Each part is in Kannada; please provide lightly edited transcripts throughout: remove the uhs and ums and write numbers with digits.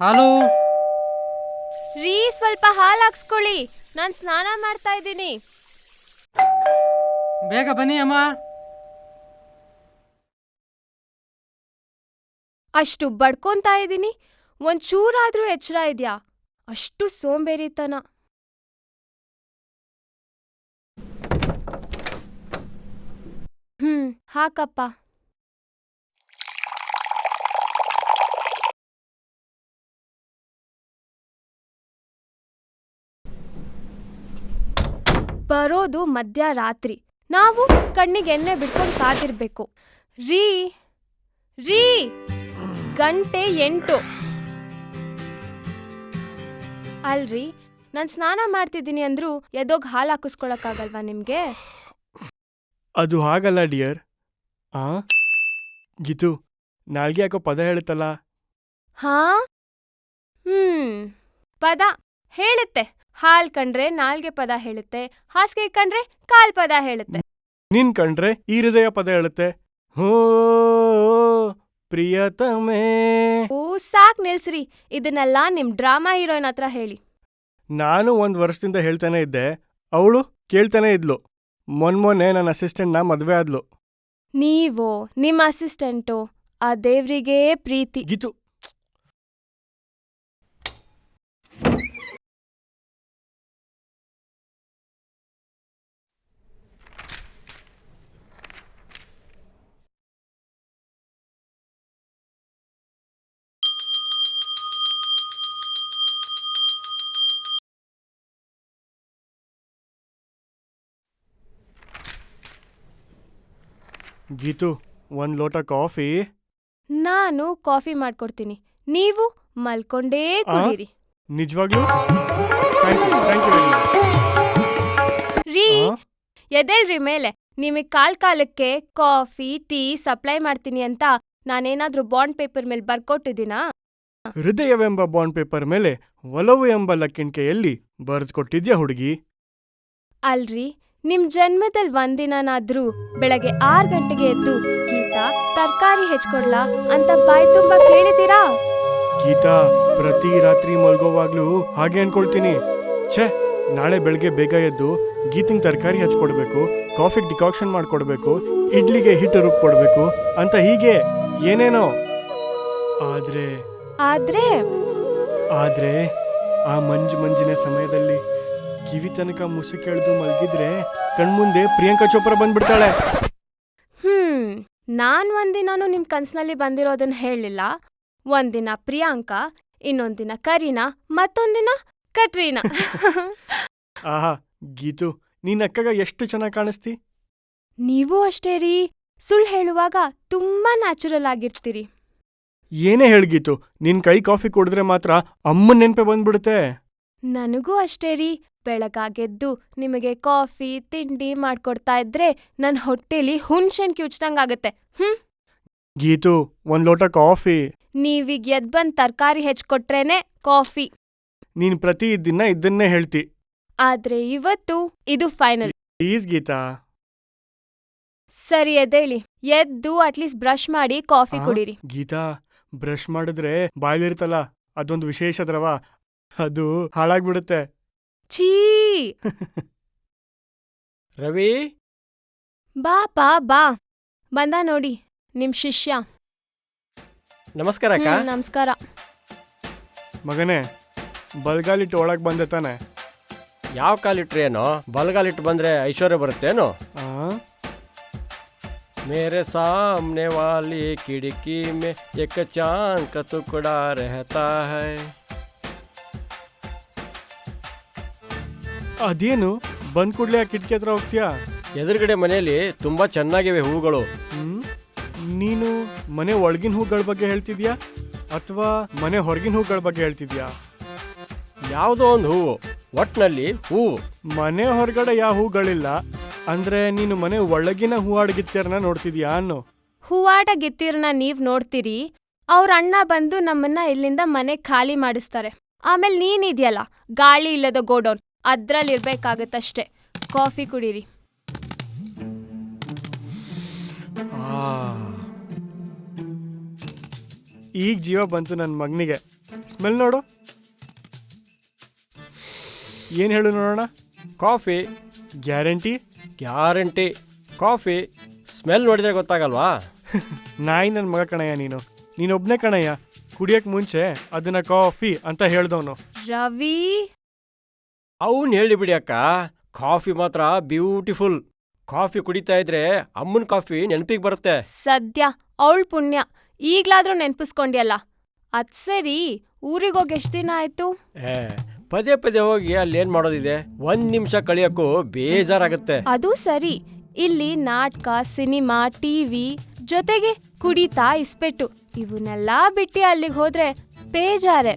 ಹಾಲು ರೀ, ಸ್ವಲ್ಪ ಹಾಲು ಹಾಕ್ಸ್ಕೊಳ್ಳಿ. ನಾನು ಸ್ನಾನ ಮಾಡ್ತಾ ಇದ್ದೀನಿ. ಬೇಗ ಬನ್ನಿ ಅಮ್ಮ. ಅಷ್ಟು ಬಡ್ಕೊಂತಾ ಇದ್ದೀನಿ, ಒಂಚೂರಾದ್ರೂ ಎಚ್ಚರ ಇದ್ಯಾ? ಅಷ್ಟು ಸೋಂಬೇರಿತನ. ಹಾಕಪ್ಪ. ಬರೋದು ಮಧ್ಯರಾತ್ರಿ, ನಾವು ಕಣ್ಣಿಗೆ ಎಣ್ಣೆ ಬಿಟ್ಕೊಂಡು ಕಾದಿರ್ಬೇಕು. ರೀ ರೀ, ಗಂಟೆ 8. ಅಲ್ರಿ, ನಾನು ಸ್ನಾನ ಮಾಡ್ತಿದ್ದೀನಿ ಅಂದ್ರೂ ಎದೋಗ್ ಹಾಲು ಹಾಕಿಸ್ಕೊಳಕ್ಕಾಗಲ್ವಾ ನಿಮ್ಗೆ? ಅದು ಹಾಗಲ್ಲ ಡಿಯರ್. ಗೀತು, ನಾಲ್ಗೆ ಯಾಕೋ ಪದ ಹೇಳುತ್ತಲ್ಲ. ಹಾ, ಪದ ಹೇಳುತ್ತೆ. ಹಾಲ್ ಕಂಡ್ರೆ ನಾಲ್ಗೆ ಪದ ಹೇಳುತ್ತೆ, ಹಾಸಿಗೆ ಕಂಡ್ರೆ ಕಾಲ್ ಪದ ಹೇಳುತ್ತೆ. ನಿನ್ ಕಂಡ್ರೆ ಈ ಹೃದಯ ಪದ ಹೇಳುತ್ತೆ. ಹೋ ಪ್ರಿಯತಮೇ. ಓ, ಸಾಕ್ ನಿಲ್ಸ್ರಿ. ಇದನ್ನೆಲ್ಲ ನಿಮ್ ಡ್ರಾಮಾ ಹೀರೋಯಿನ್ ಹತ್ರ ಹೇಳಿ. ನಾನು 1 ವರ್ಷದಿಂದ ಹೇಳ್ತಾನೆ ಇದ್ದೆ, ಅವಳು ಕೇಳ್ತಾನೆ ಇದ್ಲು. ಮೊನ್ನೆ ನನ್ನ ಅಸಿಸ್ಟೆಂಟ್ನ ಮದ್ವೆ ಆದ್ಲು. ನೀವು ನಿಮ್ಮ ಅಸಿಸ್ಟೆಂಟು, ಆ ದೇವ್ರಿಗೇ ಪ್ರೀತಿ. ಗೀತು, ಗೀತು, 1 ಲೋಟ ಕಾಫಿ. ನಾನು ಕಾಫಿ ಮಾಡ್ಕೊಡ್ತೀನಿ, ನೀವು ಮಲ್ಕೊಂಡೇ ಕುಡೀರಿ. ನಿಜವಾಗ್ಲೂ? Thank you very much. ರೀ, ಎದ್ದೇಳ್ರಿ ಮೇಲೆ. ನಿಮಗೆ ಕಾಲಕ್ಕೆ ಕಾಫಿ ಟೀ ಸಪ್ಲೈ ಮಾಡ್ತೀನಿ ಅಂತ ನಾನೇನಾದ್ರೂ ಬಾಂಡ್ ಪೇಪರ್ ಮೇಲೆ ಬರ್ಕೊಟ್ಟಿದ್ದೀನಾ? ಹೃದಯವೆಂಬ ಬಾಂಡ್ ಪೇಪರ್ ಮೇಲೆ ಒಲವು ಎಂಬ ಲಕ್ಕಿಣಿಕೆಯಲ್ಲಿ ಬರೆದುಕೊಟ್ಟಿದ್ಯಾ ಹುಡುಗಿ? ಅಲ್ರಿ, ನಿಮ್ ಜನ್ಮದಲ್ಲಿ ಒಂದಿನಾದ್ರೂ ಬೆಳಗ್ಗೆ 6 ಗಂಟೆಗೆ ಎದ್ದು ಗೀತಾ ತರಕಾರಿ ಹೆಚ್ಕೊಡ್ಲಾ ಅಂತ ಬಾಯ್ ತುಂಬಾ ಕೇಳಿದ್ದೀರಾ? ಗೀತಾ, ಪ್ರತಿ ರಾತ್ರಿ ಮಲ್ಗೋವಾಗ್ಲೂ ಹಾಗೆ ಅನ್ಕೊಳ್ತೀನಿ. ಛೇ, ನಾಳೆ ಬೆಳಗ್ಗೆ ಬೇಗ ಎದ್ದು ಗೀತಿಂಗ್ ತರಕಾರಿ ಹಚ್ಕೊಡ್ಬೇಕು, ಕಾಫಿಗೆ ಡಿಕಾಕ್ಷನ್ ಮಾಡ್ಕೊಡ್ಬೇಕು, ಇಡ್ಲಿಗೆ ಹಿಟ್ಟು ರುಬ್ಕೊಡ್ಬೇಕು ಅಂತ ಹೀಗೆ ಏನೇನೋ. ಆದ್ರೆ ಆದ್ರೆ ಆ ಮಂಜಿನ ಸಮಯದಲ್ಲಿ ಕಿವಿ ತನಕ ಮುಸುಕೆಳೆದು ಮಲಗಿದ್ರೆ ಕಣ್ಮುಂದೆ ಪ್ರಿಯಾಂಕಾ ಚೋಪ್ರಾ ಬಂದ್ಬಿಡ್ತಾಳೆ. ನಾನ್ ಒಂದಿನಾನು ನಿಮ್ ಕನ್ಸ್ನಲ್ಲಿ ಬಂದಿರೋದನ್ನ ಹೇಳಿಲ್ಲ. ಒಂದಿನ ಪ್ರಿಯಾಂಕಾ, ಇನ್ನೊಂದಿನ ಕರೀನಾ, ಮತ್ತೊಂದಿನ ಕಟ್ರೀನಾ. ಆಹಾ, ಗೀತು, ನೀನ್ ಅಕ್ಕಗ ಎಷ್ಟು ಚೆನ್ನಾಗಿ ಕಾಣಿಸ್ತಿ. ನೀವೂ ಅಷ್ಟೇ ರೀ, ಸುಳ್ಳು ಹೇಳುವಾಗ ತುಂಬಾ ನ್ಯಾಚುರಲ್ ಆಗಿರ್ತೀರಿ. ಏನೇ ಹೇಳ್ಗೀತು, ನಿನ್ ಕೈ ಕಾಫಿ ಕುಡಿದ್ರೆ ಮಾತ್ರ ಅಮ್ಮನ್ ನೆನ್ಪೆ ಬಂದ್ಬಿಡುತ್ತೆ. ನನಗೂ ಅಷ್ಟೇ ರೀ, ಬೆಳಗಾಗೆದ್ದು ನಿಮಗೆ ಕಾಫಿ ತಿಂಡಿ ಮಾಡ್ಕೊಡ್ತಾ ಇದ್ರೆ ನನ್ ಹೊಟ್ಟೆಲಿ ಹುಣ್ಸೆನ್ ಕಿವುಚ್ದಂಗಾಗತ್ತೆ. ಗೀತು, 1 ಲೋಟ ಕಾಫಿ. ನೀವೀಗ ಎದ್ಬಂದ್ ತರಕಾರಿ ಹೆಚ್ಕೊಟ್ರೇನೆ ಕಾಫಿ. ನೀನ್ ಪ್ರತಿ ದಿನ ಇದನ್ನೇ ಹೇಳ್ತಿ. ಆದ್ರೆ ಇವತ್ತು ಇದು ಫೈನಲ್. ಪ್ಲೀಸ್ ಗೀತಾ. ಸರಿ, ಎದ್ದೇಳಿ. ಎದ್ದು ಅಟ್ಲೀಸ್ಟ್ ಬ್ರಷ್ ಮಾಡಿ ಕಾಫಿ ಕುಡೀರಿ. ಗೀತಾ, ಬ್ರಷ್ ಮಾಡಿದ್ರೆ ಬಾಯ್ಲಿರ್ತಲ್ಲ, ಅದೊಂದು ವಿಶೇಷ ದ್ರವ, ಅದು ಹಾಳಾಗ್ಬಿಡುತ್ತೆ. ಛೀ. ರವಿ, ಬಾ ಬಾ, ಬಂದ ನೋಡಿ ನಿಮ್ ಶಿಷ್ಯ. ನಮಸ್ಕಾರ ಅಕ್ಕ. ನಮಸ್ಕಾರ. ಮಗನೇ, ಬಲ್ಗಾಲಿಟ್ಟು ಒಳಗ್ ಬಂದೆ ತಾನೆ? ಯಾವ ಕಾಲಿಟ್ರಿ ಏನೋ? ಬಲಗಾಲಿಟ್ಟು ಬಂದ್ರೆ ಐಶ್ವರ್ಯ ಬರುತ್ತೇನೋ? ಮೇರೆ ಸಾಮ್ನೆ ವಾಲಿ ಕಿಡಕಿ ಮೇ ಏಕ ಚಾಂದ್ ಕಾ ಟುಕಡಾ ರಹತಾ ಹೈ. ಅದೇನು, ಬಂದ್ ಕೂಡ್ಲೆ ಆ ಕಿಟಕಿ ಹತ್ರ ಹೋಗ್ತೀಯಾ? ಎದುರುಗಡೆ ಮನೆಯಲ್ಲಿ ತುಂಬಾ ಚೆನ್ನಾಗಿವೆ ಹೂಗಳು. ನೀನು ಮನೆ ಒಳಗಿನ ಹೂಗಳ ಬಗ್ಗೆ ಹೇಳ್ತಿದ್ಯಾ ಅಥವಾ ಮನೆ ಹೊರಗಿನ ಹೂಗಳ ಬಗ್ಗೆ ಹೇಳ್ತಿದ್ಯಾ? ಯಾವುದೋ ಒಂದು ಹೂವು, ಒಟ್ನಲ್ಲಿ ಹೂವು. ಮನೆ ಹೊರಗಡೆ ಯಾವ ಹೂಗಳಿಲ್ಲ ಅಂದ್ರೆ ನೀನು ಮನೆ ಒಳಗಿನ ಹೂವಾಡಗಿತ್ತೀರನ್ನ ನೋಡ್ತಿದ್ಯಾ ಅನ್ನೋ? ಹೂವಾಟ ಗಿತ್ತೀರ್ನ ನೀವ್ ನೋಡ್ತೀರಿ, ಅವ್ರ ಅಣ್ಣ ಬಂದು ನಮ್ಮನ್ನ ಇಲ್ಲಿಂದ ಮನೆ ಖಾಲಿ ಮಾಡಿಸ್ತಾರೆ. ಆಮೇಲೆ ನೀನಿದ್ಯಲ್ಲ, ಗಾಳಿ ಇಲ್ಲದ ಗೋಡೌನ್, ಅದ್ರಲ್ಲಿರ್ಬೇಕಾಗತ್ತಷ್ಟೇ. ಕಾಫಿ ಕುಡೀರಿ. ಈಗ ಜೀವ ಬಂತು ನನ್ನ ಮಗನಿಗೆ. ಸ್ಮೆಲ್ ನೋಡು. ಏನು ಹೇಳು ನೋಡೋಣ. Coffee. Guarantee? Guarantee. Coffee smell ನೋಡಿದ್ರೆ ಗೊತ್ತಾಗಲ್ವಾ? ನಾಯಿ ನನ್ನ ಮಗ ಕಣಯ್ಯ ನೀನು. ನೀನೊಬ್ಬನೇ ಕಣಯ್ಯ ಕುಡಿಯೋಕ್ಕೆ ಮುಂಚೆ ಅದನ್ನ ಕಾಫಿ ಅಂತ ಹೇಳ್ದವನು. ರವಿ, ಅವನು ಹೇಳಿಬಿಡಿ ಅಕ್ಕ, ಕಾಫಿ ಮಾತ್ರ ಬ್ಯೂಟಿಫುಲ್. ಕಾಫಿ ಕುಡಿತಾ ಇದ್ರೆ ಅಮ್ಮನ ಕಾಫಿ ನೆನಪಿಗೆ ಬರುತ್ತೆ. ಸದ್ಯ ಅವಳು ಪುಣ್ಯ ಈಗ್ಲಾದ್ರೂ ನೆನ್ಪಿಸ್ಕೊಂಡ್ಯಲ್ಲ. ಅದ್ ಸರಿ, ಊರಿಗೋಗಿ ಎಷ್ಟು ದಿನ ಆಯ್ತು? ಏ, ಪದೇ ಪದೇ ಹೋಗಿ ಅಲ್ಲೇನ್ ಮಾಡೋದಿದೆ? 1 ನಿಮಿಷ ಕಳಿಯಕ್ಕೂ ಬೇಜಾರಾಗತ್ತೆ. ಅದು ಸರಿ, ಇಲ್ಲಿ ನಾಟಕ, ಸಿನಿಮಾ, ಟಿವಿ ಜೊತೆಗೆ ಕುಡಿತಾ ಇಸ್ಪೆಟ್ಟು ಇವನ್ನೆಲ್ಲ ಬಿಟ್ಟು ಅಲ್ಲಿಗೆ ಹೋದ್ರೆ ಬೇಜಾರೆ.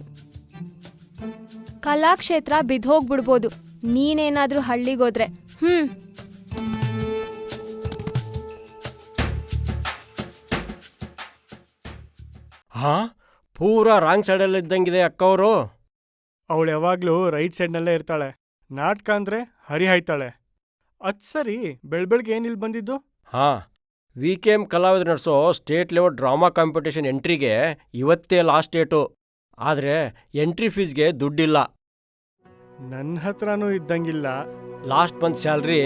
ಕಲಾಕ್ಷೇತ್ರ ಬಿದ್ದೋಗ್ಬಿಡ್ಬೋದು ನೀನೇನಾದ್ರೂ ಹಳ್ಳಿಗೋದ್ರೆ. ಹಾ, ಪೂರಾ ರಾಂಗ್ ಸೈಡಲ್ಲಿ ಇದ್ದಂಗಿದೆ ಅಕ್ಕವರು. ಅವಳು ಯಾವಾಗಲೂ ರೈಟ್ ಸೈಡ್ನಲ್ಲೇ ಇರ್ತಾಳೆ. ನಾಟಕ ಅಂದರೆ ಹರಿಹಾಯ್ತಾಳೆ. ಅದು ಸರಿ, ಬೆಳಗ್ಗೆ ಏನಿಲ್ಲಿ ಬಂದಿದ್ದು? ಹಾ, VKM ಕಲಾವಿದರು ನಡೆಸೋ ಸ್ಟೇಟ್ ಲೆವೆಲ್ ಡ್ರಾಮಾ ಕಾಂಪಿಟೇಷನ್ ಎಂಟ್ರಿಗೆ ಇವತ್ತೇ ಲಾಸ್ಟ್ ಡೇಟು. ಆದರೆ ಎಂಟ್ರಿ ಫೀಸ್ಗೆ ದುಡ್ಡಿಲ್ಲ. ನನ್ನ ಹತ್ರನೂ ಇದ್ದಂಗಿಲ್ಲ. ಲಾಸ್ಟ್ ಮಂತ್ ಸ್ಯಾಲ್ರಿ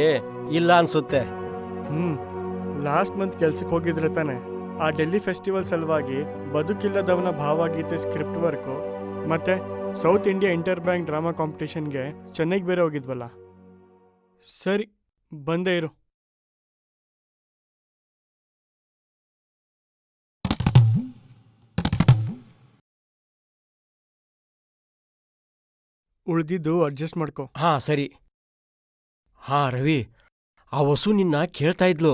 ಇಲ್ಲ ಅನ್ಸುತ್ತೆ. ಲಾಸ್ಟ್ ಮಂತ್ ಕೆಲ್ಸಕ್ಕೆ ಹೋಗಿದ್ರೆ ತಾನೆ. ಆ ಡೆಲ್ಲಿ ಫೆಸ್ಟಿವಲ್ ಸಲುವಾಗಿ ಬದುಕಿಲ್ಲದವನ ಭಾವಗೀತೆ ಸ್ಕ್ರಿಪ್ಟ್ ವರ್ಕು ಮತ್ತೆ south India inter bank drama ಕಾಂಪಿಟೇಷನ್ಗೆ ಚೆನ್ನೈಗೆ ಬೇರೆ ಹೋಗಿದ್ವಲ್ಲ. ಸರಿ, ಬಂದೇ ಇರು. ಉಳ್ದಿದ್ದು ಅಡ್ಜಸ್ಟ್ ಮಾಡ್ಕೊ. ಹಾ ಸರಿ. ಹಾ ರವಿ, ಆ ವಸು ನಿನ್ನ ಕೇಳ್ತಾ ಇದ್ಲು.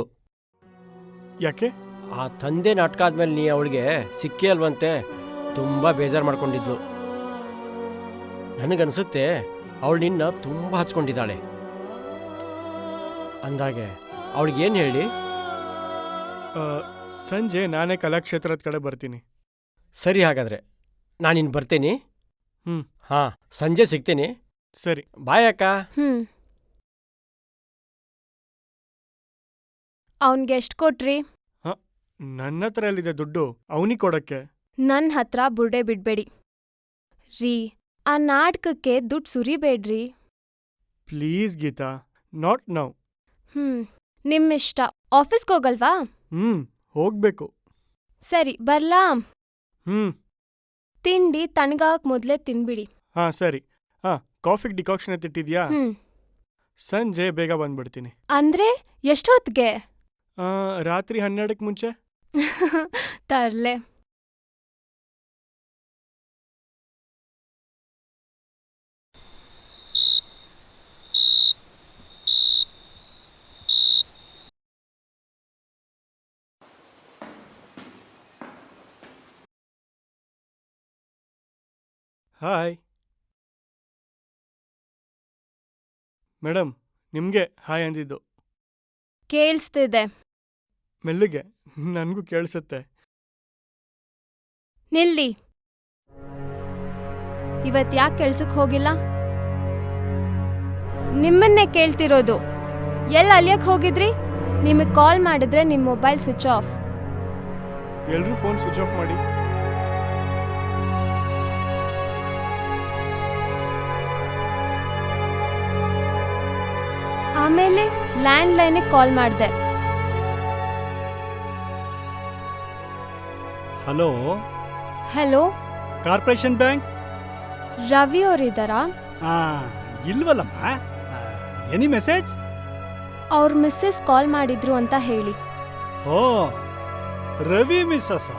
ಯಾಕೆ? ಆ ತಂದೆ ನಾಟಕ ಆದ್ಮೇಲೆ ನೀ ಅವಳಿಗೆ ಸಿಕ್ಕೇ ಅಲ್ವಂತೆ. ತುಂಬಾ ಬೇಜಾರು ಮಾಡ್ಕೊಂಡಿದ್ಲು. ನನಗನ್ಸುತ್ತೆ ಅವಳು ನಿನ್ನ ತುಂಬಾ ಹಚ್ಕೊಂಡಿದ್ದಾಳೆ. ಅಂದಾಗೆ ಅವಳಿಗೇನು ಹೇಳಿ? ಸಂಜೆ ನಾನೇ ಕಲಾಕ್ಷೇತ್ರದ ಕಡೆ ಬರ್ತೀನಿ. ಸರಿ, ಹಾಗಾದ್ರೆ ನಾನಿನ್ ಬರ್ತೀನಿ. ಹ್ಮ್. ಹಾ, ಸಂಜೆ ಸಿಗ್ತೀನಿ. ಸರಿ, ಬಾಯ್ ಅಕ್ಕ. ಅವನ್ಗೆ ಎಷ್ಟು ಕೊಟ್ರಿ? ನನ್ನ ಹತ್ರ ಎಲ್ಲಿದೆ ದುಡ್ಡು ಅವನಿಗೆ ಕೊಡಕ್ಕೆ? ನನ್ನ ಹತ್ರ ಬುರ್ಡೆ ಬಿಡ್ಬೇಡಿ ರೀ. ಆ ನಾಟಕಕ್ಕೆ ದುಡ್ಡು ಸುರಿಬೇಡ್ರಿ ಪ್ಲೀಸ್ ಗೀತಾ, ನಾಟ್ ನೌ. ನಿಮ್ಮಿಷ್ಟ. ಆಫೀಸ್ಗೆ ಹೋಗಲ್ವಾ? ಹೋಗ್ಬೇಕು. ಸರಿ, ಬರ್ಲಾ? ಹ್ಮ್. ತಿಂಡಿ ತಣ್ಣಗಾಗಕ್ ಮೊದ್ಲೇ ತಿನ್ಬಿಡಿ. ಹಾ ಸರಿ. ಕಾಫಿಗೆ ಡಿಕಾಕ್ಷನ್ ಎತ್ತಿಟ್ಟಿದ್ಯಾ? ಸಂಜೆ ಬೇಗ ಬಂದ್ಬಿಡ್ತೀನಿ. ಅಂದ್ರೆ ಎಷ್ಟೊತ್ಗೆ? ರಾತ್ರಿ 12ಕ್ಕೆ ಮುಂಚೆ. ತರ್ಲೆ. ಹಾಯ್ ಮೇಡಮ್, ನಿಮಗೆ ಹಾಯ್ ಅಂದಿದ್ದು. ಕೇಳಿಸ್ತಿದೆ. ಮೆಲ್ಲಗೆ, ನನಗೂ ಕೇಳಿಸುತ್ತೆ. ನಿಲ್ಲಿ. ಇವತ್ ಯಾಕೆ ಕೆಲ್ಸಕ್ಕೆ ಹೋಗಿಲ್ಲ? ನಿಮ್ಮನ್ನೇ ಕೇಳ್ತಿರೋದು. ಎಲ್ಲ ಅಲಿಯಕ್ ಹೋಗಿದ್ರಿ? ನಿಮಗೆ ಕಾಲ್ ಮಾಡಿದ್ರೆ ನಿಮ್ಮ ಮೊಬೈಲ್ ಸ್ವಿಚ್ ಆಫ್. ಎಲ್ಲರೂ ಫೋನ್ ಸ್ವಿಚ್ ಆಫ್ ಮಾಡಿ. ಆಮೇಲೆ ಲ್ಯಾಂಡ್ ಲೈನಿಗೆ ಕಾಲ್ ಮಾಡಿದೆ. Hello. Hello, corporation bank. Ravi ಅವರಿದ್ದಾರಾ? ಇಲ್ವಲ್ಲಮ್ಮ. Any message? ಅವ್ರ ಮಿಸ್ಸಸ್ ಕಾಲ್ ಮಾಡಿದ್ರು ಅಂತ ಹೇಳಿ. ಓ, ರವಿ ಮಿಸ್ಸಸ್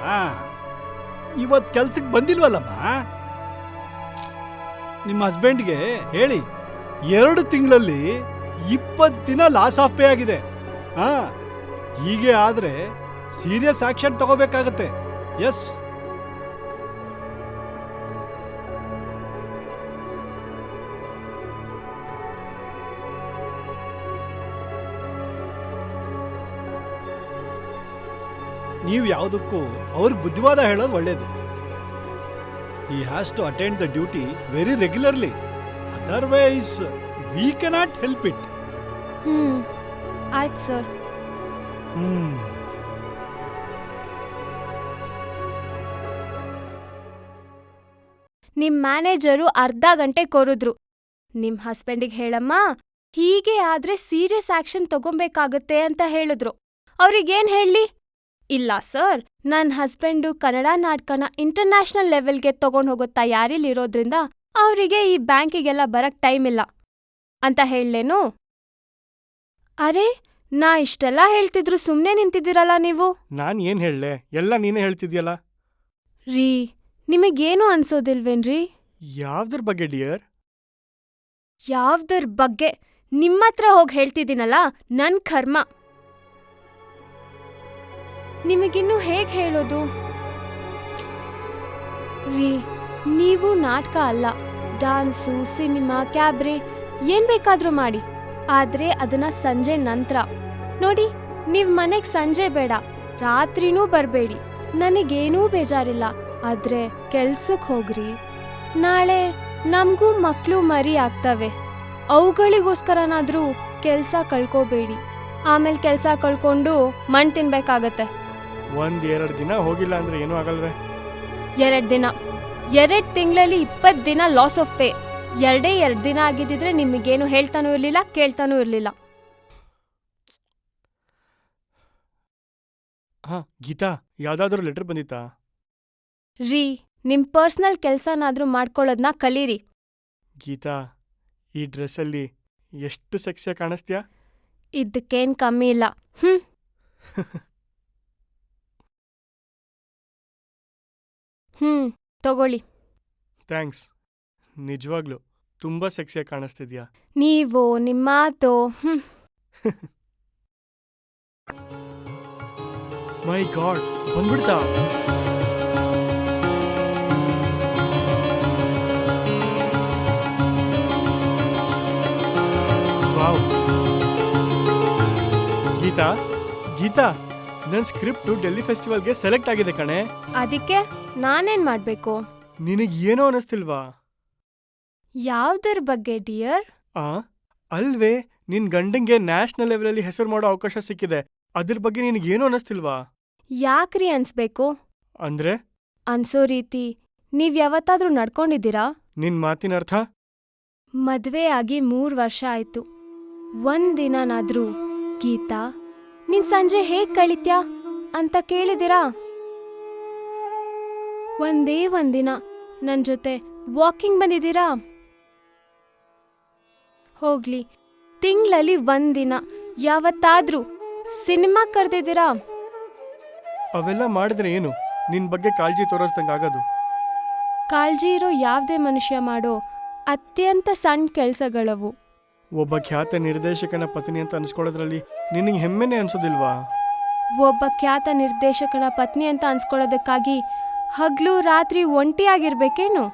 ಇವತ್ತು ಕೆಲ್ಸಕ್ಕೆ ಬಂದಿಲ್ವಲ್ಲಮ್ಮ. ನಿಮ್ಮ ಹಸ್ಬೆಂಡ್ಗೆ ಹೇಳಿ 2 ತಿಂಗಳಲ್ಲಿ 20 ದಿನ ಲಾಸ್ ಆಫ್ ಪೇ ಆಗಿದೆ. ಹೀಗೆ ಆದ್ರೆ ಸೀರಿಯಸ್ ಆಕ್ಷನ್ ತಗೋಬೇಕಾಗತ್ತೆ. ಎಸ್. ನೀವು ಯಾವುದಕ್ಕೂ ಅವ್ರಿಗೆ ಬುದ್ಧಿವಾದ ಹೇಳೋದು ಒಳ್ಳೇದು. He has to attend the duty very regularly. Otherwise we cannot help it. ಆಯ್ತು ಸರ್. ನಿಮ್ ಮ್ಯಾನೇಜರು ಅರ್ಧ ಗಂಟೆ ಕೊರಿದ್ರು. ನಿಮ್ ಹಸ್ಬೆಂಡಿಗೆ ಹೇಳಮ್ಮ, ಹೀಗೆ ಆದ್ರೆ ಸೀರಿಯಸ್ ಆಕ್ಷನ್ ತಗೊಬೇಕಾಗತ್ತೆ ಅಂತ ಹೇಳಿದ್ರು. ಅವ್ರಿಗೇನ್ ಹೇಳಿ? ಇಲ್ಲ ಸರ್, ನನ್ ಹಸ್ಬೆಂಡು ಕನ್ನಡ ನಾಟಕನ ಇಂಟರ್ನ್ಯಾಷನಲ್ ಲೆವೆಲ್ಗೆ ತಗೊಂಡ್ ಹೋಗೋ ತಯಾರಿಲಿರೋದ್ರಿಂದ ಅವರಿಗೆ ಈ ಬ್ಯಾಂಕಿಗೆಲ್ಲ ಬರಕ್ ಟೈಮ್ ಇಲ್ಲ ಅಂತ ಹೇಳಲೇನು? ಅರೆ, ನಾ ಇಷ್ಟೆಲ್ಲ ಹೇಳ್ತಿದ್ರು ಸುಮ್ನೆ ನಿಂತಿದ್ದೀರಲ್ಲ ನೀವು. ನಾನು ಏನು ಹೇಳಲೆ, ಎಲ್ಲ ನೀನೇ ಹೇಳ್ತಿದ್ಯಲ್ಲ. ರೀ, ನಿಮಗೇನು ಅನ್ಸೋದಿಲ್ವೇನ್ರಿ? ಯಾವ್ದ್ರ ಬಗ್ಗೆ ಡಿಯರ್? ಯಾವ್ದರ್ ಬಗ್ಗೆ ನಿಮ್ಮತ್ರ ಹೋಗಿ ಹೇಳ್ತಿದ್ದೀನಲ್ಲ, ನನ್ ಕರ್ಮ. ನಿಮಗಿನ್ನು ಹೇಗ್ ಹೇಳೋದು? ರೀ, ನೀವು ನಾಟಕ ಅಲ್ಲ, ಡಾನ್ಸು, ಸಿನಿಮಾ, ಕ್ಯಾಬ್ರೆ ಏನ್ ಬೇಕಾದ್ರೂ ಮಾಡಿ, ಆದ್ರೆ ಅದನ್ನ ಸಂಜೆ ನಂತರ ನೋಡಿ. ನೀವ್ ಮನೆಗ್ ಸಂಜೆ ಬೇಡ, ರಾತ್ರಿನೂ ಬರ್ಬೇಡಿ. ನನಗೇನೂ ಬೇಜಾರಿಲ್ಲ, ಆದ್ರೆ ಕೆಲ್ಸಕ್ ಹೋಗ್ರಿ. ನಾಳೆ ನಮ್ಗೂ ಮಕ್ಳು ಮರಿ ಆಗ್ತವೆ, ಅವುಗಳಿಗೋಸ್ಕರನಾದ್ರೂ ಕೆಲ್ಸ ಕಳ್ಕೋಬೇಡಿ. ಆಮೇಲೆ ಕೆಲ್ಸ ಕಳ್ಕೊಂಡು ಮಣ್ ತಿನ್ಬೇಕಾಗತ್ತೆ. 1-2 ದಿನ ಹೋಗಿಲ್ಲ ಅಂದ್ರೆ ಏನೂ ಆಗಲ್ವೇ? 2 ದಿನ, 2 ತಿಂಗಳಲ್ಲಿ 20 ದಿನ ಲಾಸ್ ಆಫ್ ಪೇ. 2 ದಿನ ಆಗಿದ್ದಿದ್ರೆ ನಿಮಗೇನು ಹೇಳ್ತಾನೂ ಇರ್ಲಿಲ್ಲ, ಕೇಳ್ತಾನೂ ಇರ್ಲಿಲ್ಲ. ಹಾ ಗೀತಾ, ಯಾವ್ದಾದ್ರೂ ಲೆಟರ್ ಬಂದಿತ್ತಾ? ರೀ, ನಿಮ್ ಪರ್ಸ್ನಲ್ ಕೆಲ್ಸನಾದ್ರೂ ಮಾಡ್ಕೊಳ್ಳೋದ್ನ ಕಲೀರಿ. ಗೀತಾ, ಈ ಡ್ರೆಸ್ಸಲ್ಲಿ ಎಷ್ಟು ಸೆಕ್ಸಿಯಾಗಿ ಕಾಣಿಸ್ತೀಯಾ. ಇದಕ್ಕೇನ್ ಕಮ್ಮಿ ಇಲ್ಲ. ತಗೊಳ್ಳಿ. ಥ್ಯಾಂಕ್ಸ್. ನಿಜವಾಗ್ಲೂ ತುಂಬ ಸೆಕ್ಸಿಯಾಗಿ ಕಾಣಿಸ್ತಿದ್ಯಾ. ನೀವು ನಿಮ್ಮ ಮಾತು. ಮೈ ಗಾಡ್, ಬಂದ್ಬಿಡ್ತಾ? ವಾವ್. ಗೀತಾ, ಗೀತಾ, ನನ್ನ ಸ್ಕ್ರಿಪ್ಟು ಡೆಲ್ಲಿ ಫೆಸ್ಟಿವಲ್ಗೆ ಸೆಲೆಕ್ಟ್ ಆಗಿದೆ ಕಣೆ. ಅದಕ್ಕೆ ನಾನೇನ್ ಮಾಡ್ಬೇಕು? ನಿನಗೆ ಏನೋ ಅನಿಸ್ತಿಲ್ವಾ? ಯಾವ್ದರ ಬಗ್ಗೆ ಡಿಯರ್? ಅಲ್ವೇ, ನಿನ್ ಗಂಡಂಗೆ ನ್ಯಾಷನಲ್ ಲೆವೆಲಲ್ಲಿ ಹೆಸರು ಮಾಡೋ ಅವಕಾಶ ಸಿಕ್ಕಿದೆ, ಅದ್ರ ಬಗ್ಗೆ ನಿನಗೇನು ಅನಿಸ್ತಿಲ್ವಾ? ಯಾಕ್ರಿ ಅನ್ಸ್ಬೇಕು? ಅಂದ್ರೆ ಅನ್ಸೋ ರೀತಿ ನೀವ್ ಯಾವತ್ತಾದ್ರೂ ನಡ್ಕೊಂಡಿದ್ದೀರಾ? ನಿನ್ ಮಾತಿನ ಅರ್ಥ? ಮದ್ವೆ ಆಗಿ 3 ವರ್ಷ ಆಯ್ತು. ಒಂದಿನಾದ್ರೂ ಗೀತಾ, ನಿನ್ ಸಂಜೆ ಹೇಗ್ ಕಳಿತ್ಯಾ ಅಂತ ಕೇಳಿದಿರಾ? ಒಂದೇ ಒಂದಿನ ನನ್ ಜೊತೆ ವಾಕಿಂಗ್ ಬಂದಿದ್ದೀರಾ? ಹೋಗ್ಲಿ, ತಿಂಗಳಲ್ಲಿ 1 ದಿನ ಯಾವತ್ತಾದ್ರೂ ಸಿನಿಮಾ ಕರ್ದಿದ್ದೀರಾ? ಅವೆಲ್ಲ ಮಾಡಿದ್ರೆ ಏನು ನಿನ್ ಬಗ್ಗೆ ಕಾಳಜಿ ತೋರಿಸ್ದಂಗಾಗದು. ಕಾಳಜಿ ಇರೋ ಯಾವ್ದೇ ಮನುಷ್ಯ ಮಾಡೋ ಅತ್ಯಂತ ಸಣ್ಣ ಕೆಲ್ಸಗಳವು. ಒಬ್ಬ ಖ್ಯಾತ ನಿರ್ದೇಶಕನ ಪತ್ನಿ ಅಂತ ಅನ್ಸ್ಕೊಳ್ಳೋದ್ರಲ್ಲಿ ನಿನಗೆ ಹೆಮ್ಮೆನೆ ಅನ್ಸೋದಿಲ್ವಾ? ಒಬ್ಬ ಖ್ಯಾತ ನಿರ್ದೇಶಕನ ಪತ್ನಿ ಅಂತ ಅನ್ಸ್ಕೊಳ್ಳೋದಕ್ಕಾಗಿ ಹಗ್ಲು ರಾತ್ರಿ ಒಂಟಿಯಾಗಿರ್ಬೇಕೇನು?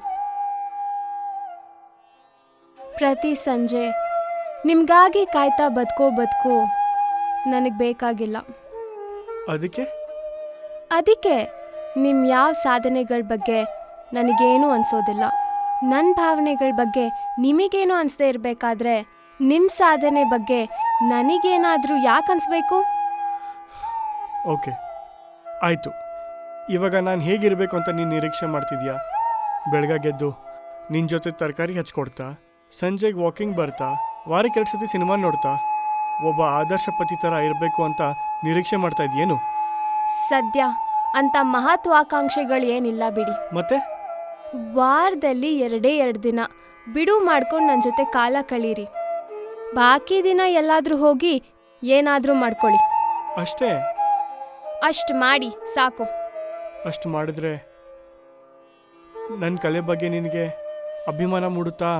ಪ್ರತಿ ಸಂಜೆ ನಿಮ್ಗಾಗಿ ಕಾಯ್ತಾ ಬದುಕೋ ನನಗ್ ಬೇಕಾಗಿಲ್ಲ. ಅದಕ್ಕೆ ನಿಮ್ ಯಾವ ಸಾಧನೆಗಳ ಬಗ್ಗೆ ನನಗೇನು ಅನ್ಸೋದಿಲ್ಲ. ನನ್ನ ಭಾವನೆಗಳ ಬಗ್ಗೆ ನಿಮಗೇನು ಅನ್ಸದೇ ಇರಬೇಕಾದ್ರೆ ನಿಮ್ ಸಾಧನೆ ಬಗ್ಗೆ ನನಗೇನಾದ್ರೂ ಯಾಕೆ ಅನ್ಸ್ಬೇಕು? ಓಕೆ, ಆಯ್ತು. ಇವಾಗ ನಾನು ಹೇಗಿರಬೇಕು ಅಂತ ನೀನು ನಿರೀಕ್ಷೆ ಮಾಡ್ತಿದ್ಯಾ? ಬೆಳಗಾಗೆದ್ದು ನಿನ್ನ ಜೊತೆ ತರಕಾರಿ ಹಚ್ಕೊಡ್ತಾ, ಸಂಜೆಗೆ ವಾಕಿಂಗ್ ಬರ್ತಾ, ವಾರಕ್ಕೆ 2 ಸತಿ ಸಿನಿಮಾ ನೋಡ್ತಾ, ಒಬ್ಬ ಆದರ್ಶ ಪತಿ ಥರ ಇರಬೇಕು ಅಂತ ನಿರೀಕ್ಷೆ ಮಾಡ್ತಾ ಇದ್ಯೇನು? ಸದ್ಯ ಅಂತ ಮಹತ್ವಾಕಾಂಕ್ಷೆಗಳು ಏನಿಲ್ಲ ಬಿಡಿ. ಮತ್ತೆ ವಾರದಲ್ಲಿ 2 ದಿನ ಬಿಡು ಮಾಡ್ಕೊಂಡು ನನ್ನ ಜೊತೆ ಕಾಲ ಕಳೀರಿ. ಬಾಕಿ ದಿನ ಎಲ್ಲಾದ್ರೂ ಹೋಗಿ ಏನಾದ್ರೂ ಮಾಡ್ಕೊಳ್ಳಿ. ಅಷ್ಟೇ? ಅಷ್ಟು ಮಾಡಿ ಸಾಕು. ಅಷ್ಟು ಮಾಡಿದ್ರೆ ನನ್ನ ಕಲೆ ಬಗ್ಗೆ ನಿನಗೆ ಅಭಿಮಾನ ಮೂಡುತ್ತಾ?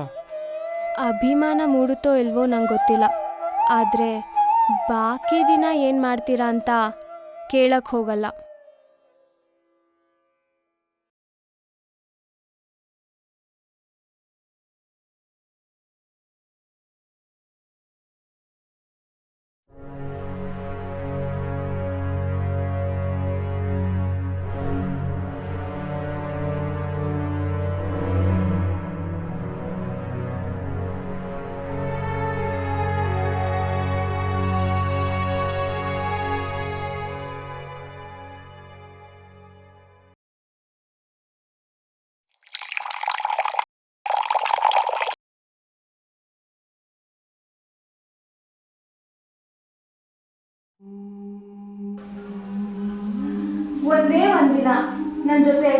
ಅಭಿಮಾನ ಮೂಡುತ್ತೋ ಇಲ್ವೋ ನಂಗೆ ಗೊತ್ತಿಲ್ಲ, ಆದರೆ ಬಾಕಿ ದಿನ ಏನು ಮಾಡ್ತೀರಾ ಅಂತ ಕೇಳಕ್ಕೆ ಹೋಗಲ್ಲ. ಒಂದೇ ಒಂದಿನ ನನ್ನ ಜೊತೆ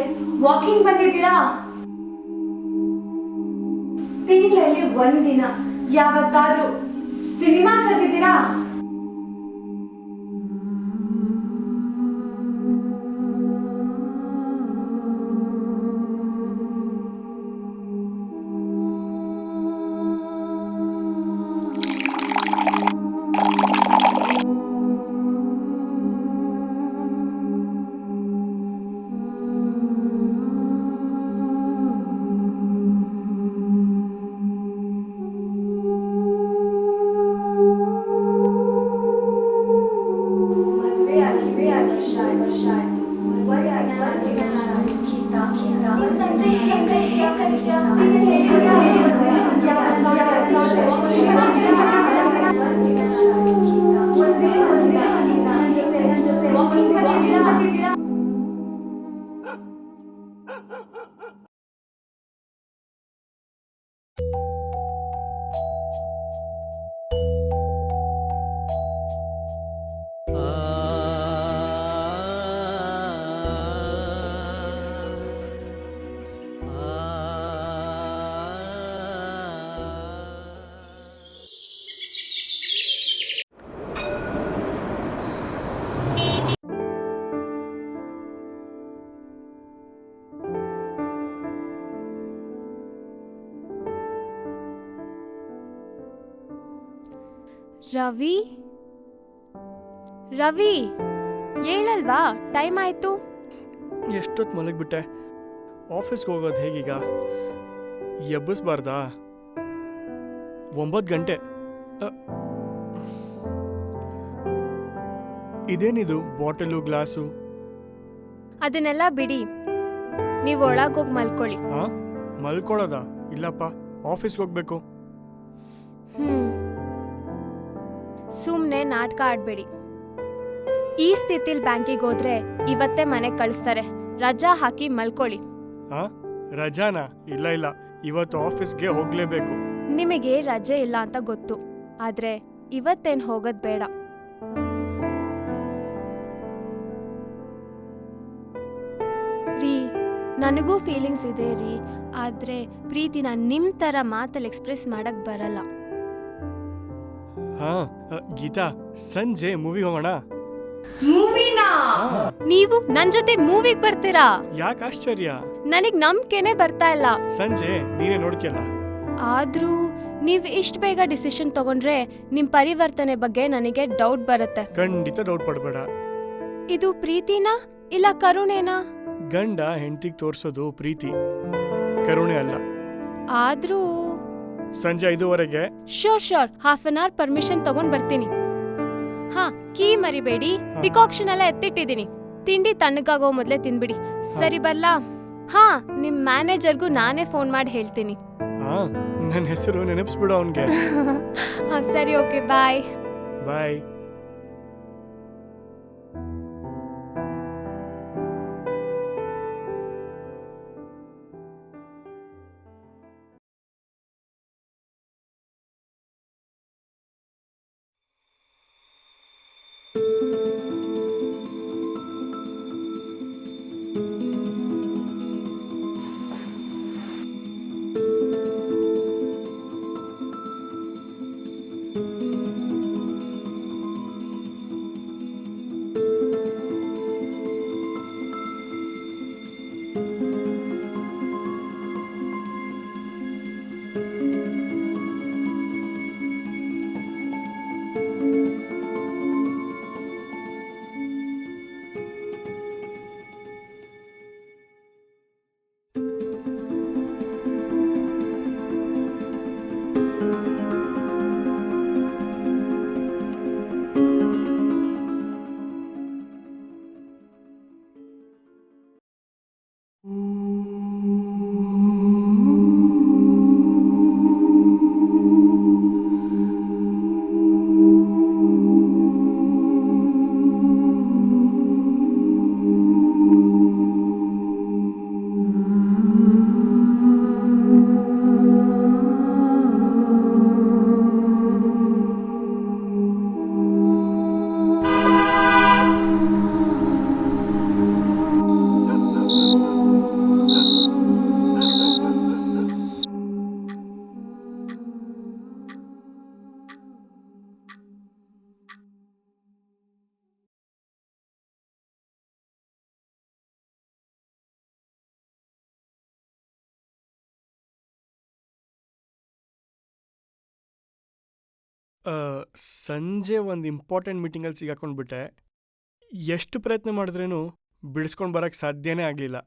ವಾಕಿಂಗ್ ಬಂದಿದ್ದೀರಾ? ತಿಂಗಳಲ್ಲಿ ಒಂದಿನ ಯಾವತ್ತಾದ್ರೂ ಸಿನಿಮಾ ಕರೆದಿದ್ದೀರಾ? ರವಿ ರವಿ ಹೇಳಲ್ವಾ ಟೈಮ್ ಆಯ್ತು. ಎಷ್ಟೊತ್ತು ಮಲಗಿಬಿಟ್ಟೆ. ಆಫೀಸ್ಗೆ ಹೋಗೋದು ಹೇಗೀಗ? ಎಬ್ಬಿಸ್ಬಾರ್ದಾ? 9 ಗಂಟೆ. ಇದೇನಿದು ಬಾಟಲು ಗ್ಲಾಸು? ಅದನ್ನೆಲ್ಲ ಬಿಡಿ, ನೀವು ಒಳಗೋಗಿ ಮಲ್ಕೊಳ್ಳಿ. ಹಾಂ, ಮಲ್ಕೊಳ್ಳೋದಾ? ಇಲ್ಲಪ್ಪ, ಆಫೀಸ್ಗೆ ಹೋಗ್ಬೇಕು. ಸುಮ್ಮನೆ ನಾಟಕ ಆಡಬೇಡಿ. ಈ ಸ್ಥಿತಿಲಿ ಬ್ಯಾಂಕಿಗೆ ಹೋದ್ರೆ ಇವತ್ತೇ ಮನೆಗೆ ಕಳಿಸ್ತಾರೆ. ರಜಾ ಹಾಕಿ ಮಲ್ಕೊಳ್ಳಿ. ಹಾಂ, ರಜಾನಾ? ಇಲ್ಲ ಇಲ್ಲ, ಇವತ್ತು ಆಫೀಸ್ಗೆ ಹೋಗ್ಲೇಬೇಕು. ನಿಮಗೆ ರಜೆ ಇಲ್ಲ ಅಂತ ಗೊತ್ತು, ಆದ್ರೆ ಇವತ್ತೇನು ಹೋಗೋದ್ ಬೇಡ. ರೀ, ನನಗೂ ಫೀಲಿಂಗ್ಸ್ ಇದೆ ರೀ, ಆದ್ರೆ ಪ್ರೀತಿನ ನಿಮ್ ತರ ಮಾತಲ್ಲಿ ಎಕ್ಸ್ಪ್ರೆಸ್ ಮಾಡಕ್ ಬರಲ್ಲ. ಹಾ, ಗೀತಾ, ಸಂಜೆ ಮೂವಿ ಹೋಗೋಣ. ಮೂವಿನಾ? ನೀವು ನನ್ ಜೊತೆ ಮೂವಿಗ್ ಬರ್ತೀರಾ? ಯಾಕೆ ಆಶ್ಚರ್ಯ? ನನಗ್ ನಂಬಿಕೆನೆ ಬರ್ತಾ ಇಲ್ಲ. ಸಂಜೆ ನೀನೇ ನೋಡ್ತಿಯಲ್ಲ. ಆದ್ರೂ ನೀವ್ ಇಷ್ಟ ಬೇಗ ಡಿಸಿಷನ್ ತಗೊಂಡ್ರೆ ನಿಮ್ ಪರಿವರ್ತನೆ ಬಗ್ಗೆ ನನಗೆ ಡೌಟ್ ಬರುತ್ತೆ. ಖಂಡಿತ ಡೌಟ್ ಪಡ್ಬೇಡ. ಇದು ಪ್ರೀತಿನಾ ಇಲ್ಲ ಕರುಣೆನಾ? ಗಂಡ ಹೆಂಡತಿಗೆ ತೋರ್ಸೋದು ಪ್ರೀತಿ, ಕರುಣೆ ಅಲ್ಲ. ಆದ್ರೂ ಸಂಜೆ 5:30ಗೆ. Sure half an hour permission ತಗೊಂಡ್ ಬರ್ತೀನಿ. ಹಾ, ಕೀ ಮರಿಬೇಡಿ. ಡಿಕಾಕ್ಷನ್ ಎಲ್ಲ ಎತ್ತಿಟ್ಟಿದೀನಿ. ತಿಂಡಿ ತಣ್ಣಗಾಗೋ ಮೊದ್ಲೇ ತಿನ್ಬಿಡಿ. ಸರಿ ಬರ್ಲಾ? ಹಾ, ನಿಮ್ ಮ್ಯಾನೇಜರ್ಗೂ ನಾನೇ ಫೋನ್ ಮಾಡಿ ಹೇಳ್ತೀನಿ. ಹಾ, ನನ್ನ ಹೆಸರು ನೆನಪಿಸ್ಬಿಡು ಅವನ್ಗೆ. ಹಾ ಸರಿ, ಓಕೆ, ಬಾಯ್ ಬಾಯ್. ಸಂಜೆ ಒಂದು ಇಂಪಾರ್ಟೆಂಟ್ ಮೀಟಿಂಗಲ್ಲಿ ಸಿಗಾಕೊಂಡ್ಬಿಟ್ಟೆ. ಎಷ್ಟು ಪ್ರಯತ್ನ ಮಾಡಿದ್ರೇನು ಬಿಡಿಸ್ಕೊಂಡು ಬರೋಕ್ಕೆ ಸಾಧ್ಯನೇ ಆಗಲಿಲ್ಲ.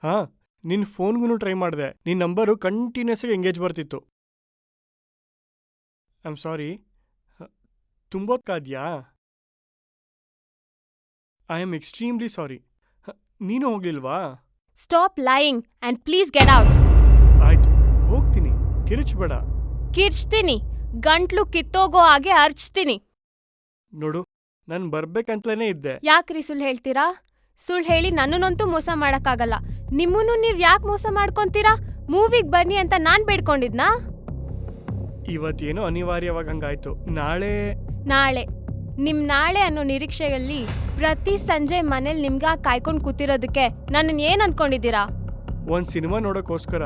ಹಾಂ, ನಿನ್ನ ಫೋನ್ಗೂ ಟ್ರೈ ಮಾಡಿದೆ. ನಿನ್ನ ನಂಬರು ಕಂಟಿನ್ಯೂಸ್ ಆಗಿ ಎಂಗೇಜ್ ಬರ್ತಿತ್ತು. I am sorry. ತುಂಬೋದ್ಕಾದ್ಯಾ? I am extremely sorry. ನೀನು ಹೋಗ್ಲಿಲ್ವಾ? Stop lying and please get out. ಆಯ್ತು, ಹೋಗ್ತೀನಿ. ಕಿರಿಚ್ಬೇಡ. ಕಿರ್ಚ್ತೀನಿ, ಗಂಟ್ಲು ಕಿತ್ತೋಗೋ ಹಾಗೆ ಅರ್ಚ್ತೀನಿ. ನೋಡು, ನಾನು ಬರ್ಬೇಕಂತಲೇ ಇದ್ದೆ. ಯಾಕ್ರಿ ಸುಳ್ಳು ಹೇಳ್ತೀರಾ? ಸುಳ್ಳು ಹೇಳಿ ನನ್ನನ್ನಂತೂ ಮೋಸ ಮಾಡಕ್ಕಾಗಲ್ಲ. ನಿಮ್ಮನ್ನು ನೀವ್ ಯಾಕೆ ಮೋಸ ಮಾಡ್ಕೊಂತೀರಾ? ಮೂವಿಗ್ ಬನ್ನಿ ಅಂತ ನಾನ್ ಬೇಡ್ಕೊಂಡಿದ್ನಾ? ಇವತ್ತೇನೋ ಅನಿವಾರ್ಯವಾಗಿ ಹಂಗಾಯ್ತು. ನಾಳೆ ನಿಮ್ ನಾಳೆ ಅನ್ನೋ ನಿರೀಕ್ಷೆಯಲ್ಲಿ ಪ್ರತಿ ಸಂಜೆ ಮನೇಲಿ ನಿಮ್ಗಾಗಿ ಕಾಯ್ಕೊಂಡು ಕೂತಿರೋದಕ್ಕೆ ನನ್ನನ್ನು ಏನ್ ಅಂದ್ಕೊಂಡಿದ್ದೀರಾ? ಒಂದು ಸಿನಿಮಾ ನೋಡೋಕ್ಕೋಸ್ಕರ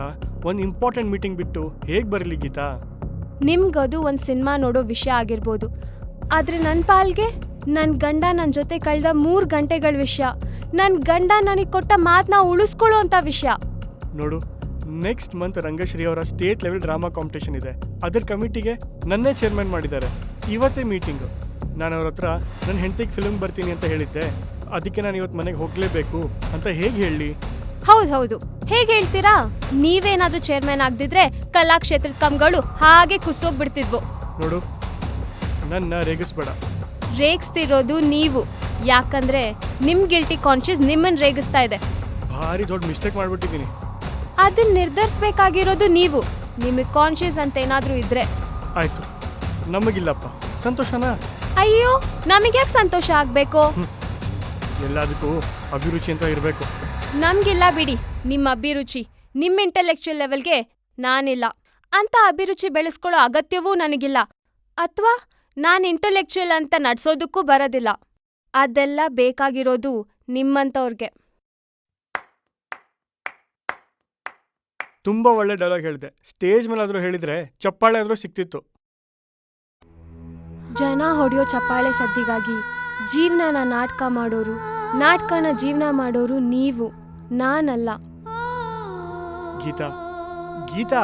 ಒಂದು ಇಂಪಾರ್ಟೆಂಟ್ ಮೀಟಿಂಗ್ ಬಿಟ್ಟು ಹೇಗೆ ಬರಲಿ ಗೀತಾ? ನಿಮ್ಗದು ಒಂದು ಸಿನಿಮಾ ನೋಡೋ ವಿಷಯ ಆಗಿರ್ಬೋದು, ಆದ್ರೆ ನನ್ನ ಪಾಲ್ಗೆ ನನ್ನ ಗಂಡ ನನ್ನ ಜೊತೆ ಕಳೆದ 3 ಗಂಟೆಗಳ ವಿಷಯ, ನನ್ನ ಗಂಡ ನನಗೆ ಕೊಟ್ಟ ಮಾತನ್ನ ಉಳಿಸ್ಕೊಳ್ಳೋ ಅಂಥ ವಿಷಯ. ನೋಡು, ನೆಕ್ಸ್ಟ್ ಮಂತ್ ರಂಗಶ್ರೀ ಅವರ ಸ್ಟೇಟ್ ಲೆವೆಲ್ ಡ್ರಾಮಾ ಕಾಂಪಿಟೇಷನ್ ಇದೆ. ಅದರ ಕಮಿಟಿಗೆ ನನ್ನೇ ಚೇರ್ಮನ್ ಮಾಡಿದ್ದಾರೆ. ಇವತ್ತೇ ಮೀಟಿಂಗು. ನಾನು ಅವ್ರ ಹತ್ರ ನನ್ನ ಹೆಂಡತಿಗೆ ಫಿಲ್ಮ್ ಬರ್ತೀನಿ ಅಂತ ಹೇಳಿದ್ದೆ. ಅದಕ್ಕೆ ನಾನು ಇವತ್ತು ಮನೆಗೆ ಹೋಗಲೇಬೇಕು ಅಂತ ಹೇಗೆ ಹೇಳಿ? ಹೌದು, ಹೇಗೆ ಹೇಳ್ತೀರಾ? ನೀವೇನಾದ್ರೂ ಚೇರ್ಮನ್ ಆಗದಿದ್ರೆ ಕಲಾಕ್ಷೇತ್ರದ ಕಂಗಳು ಹಾಗೆ ಕುಸೋಗ್ಬಿಡ್ತಿದ್ವು. ನೋಡು, ನನ್ನ ರೇಗಿಸ್ಬೇಡ. ರೇಗಿಸ್ತಿರೋದು ನೀವು, ಯಾಕಂದ್ರೆ ನಿಮ್ ಗಿಲ್ಟಿ ಕಾನ್ಶಿಯಸ್ ನಿಮ್ಮನ್ನ ರೇಗಿಸ್ತಾ ಇದೆ. ಭಾರಿ ದೊಡ್ಡ ಮಿಸ್ಟೇಕ್ ಮಾಡ್ಬಿಟ್ಟಿದ್ದೀನಿ. ಅದನ್ನ ನಿರ್ಧರಿಸ್ಬೇಕಾಗಿರೋದು ನೀವು. ನಿಮಗೆ ಕಾನ್ಶಿಯಸ್ ಅಂತ ಏನಾದ್ರೂ ಇದ್ರೆ. ಆಯ್ತು, ನಮಗಿಲ್ಲಪ್ಪ. ಸಂತೋಷನಾ? ಅಯ್ಯೋ, ನಮಗ್ಯಾಕೆ ಸಂತೋಷ ಆಗ್ಬೇಕು? ಎಲ್ಲದಕ್ಕೂ ಅಭಿರುಚಿ ಅಂತ ಇರಬೇಕು. ನಮ್ಗಿಲ್ಲ ಬಿಡಿ ನಿಮ್ಮ ಅಭಿರುಚಿ. ನಿಮ್ಮ ಇಂಟೆಲೆಕ್ಚುಯಲ್ ಲೆವೆಲ್ಗೆ ನಾನಿಲ್ಲ. ಅಂತ ಅಭಿರುಚಿ ಬೆಳೆಸ್ಕೊಳ್ಳೋ ಅಗತ್ಯವೂ ನನಗಿಲ್ಲ. ಅಥವಾ ನಾನು ಇಂಟೆಲೆಕ್ಚುಯಲ್ ಅಂತ ನಡ್ಸೋದಕ್ಕೂ ಬರೋದಿಲ್ಲ. ಅದೆಲ್ಲ ಬೇಕಾಗಿರೋದು ನಿಮ್ಮಂಥವ್ರಿಗೆ. ತುಂಬ ಒಳ್ಳೆ ಡೈಲಾಗ್ ಹೇಳಿದೆ. ಸ್ಟೇಜ್ ಮೇಲಾದರೂ ಹೇಳಿದರೆ ಚಪ್ಪಾಳೆ ಆದರೂ ಸಿಕ್ತಿತ್ತು. ಜನ ಹೊಡೆಯೋ ಚಪ್ಪಾಳೆ ಸದ್ದಿಗಾಗಿ ಜೀವನನ ನಾಟಕ ಮಾಡೋರು, ನಾಟಕನ ಜೀವನ ಮಾಡೋರು ನೀವು, ನಾನಲ್ಲ. ಗೀತಾ, ಗೀತಾ,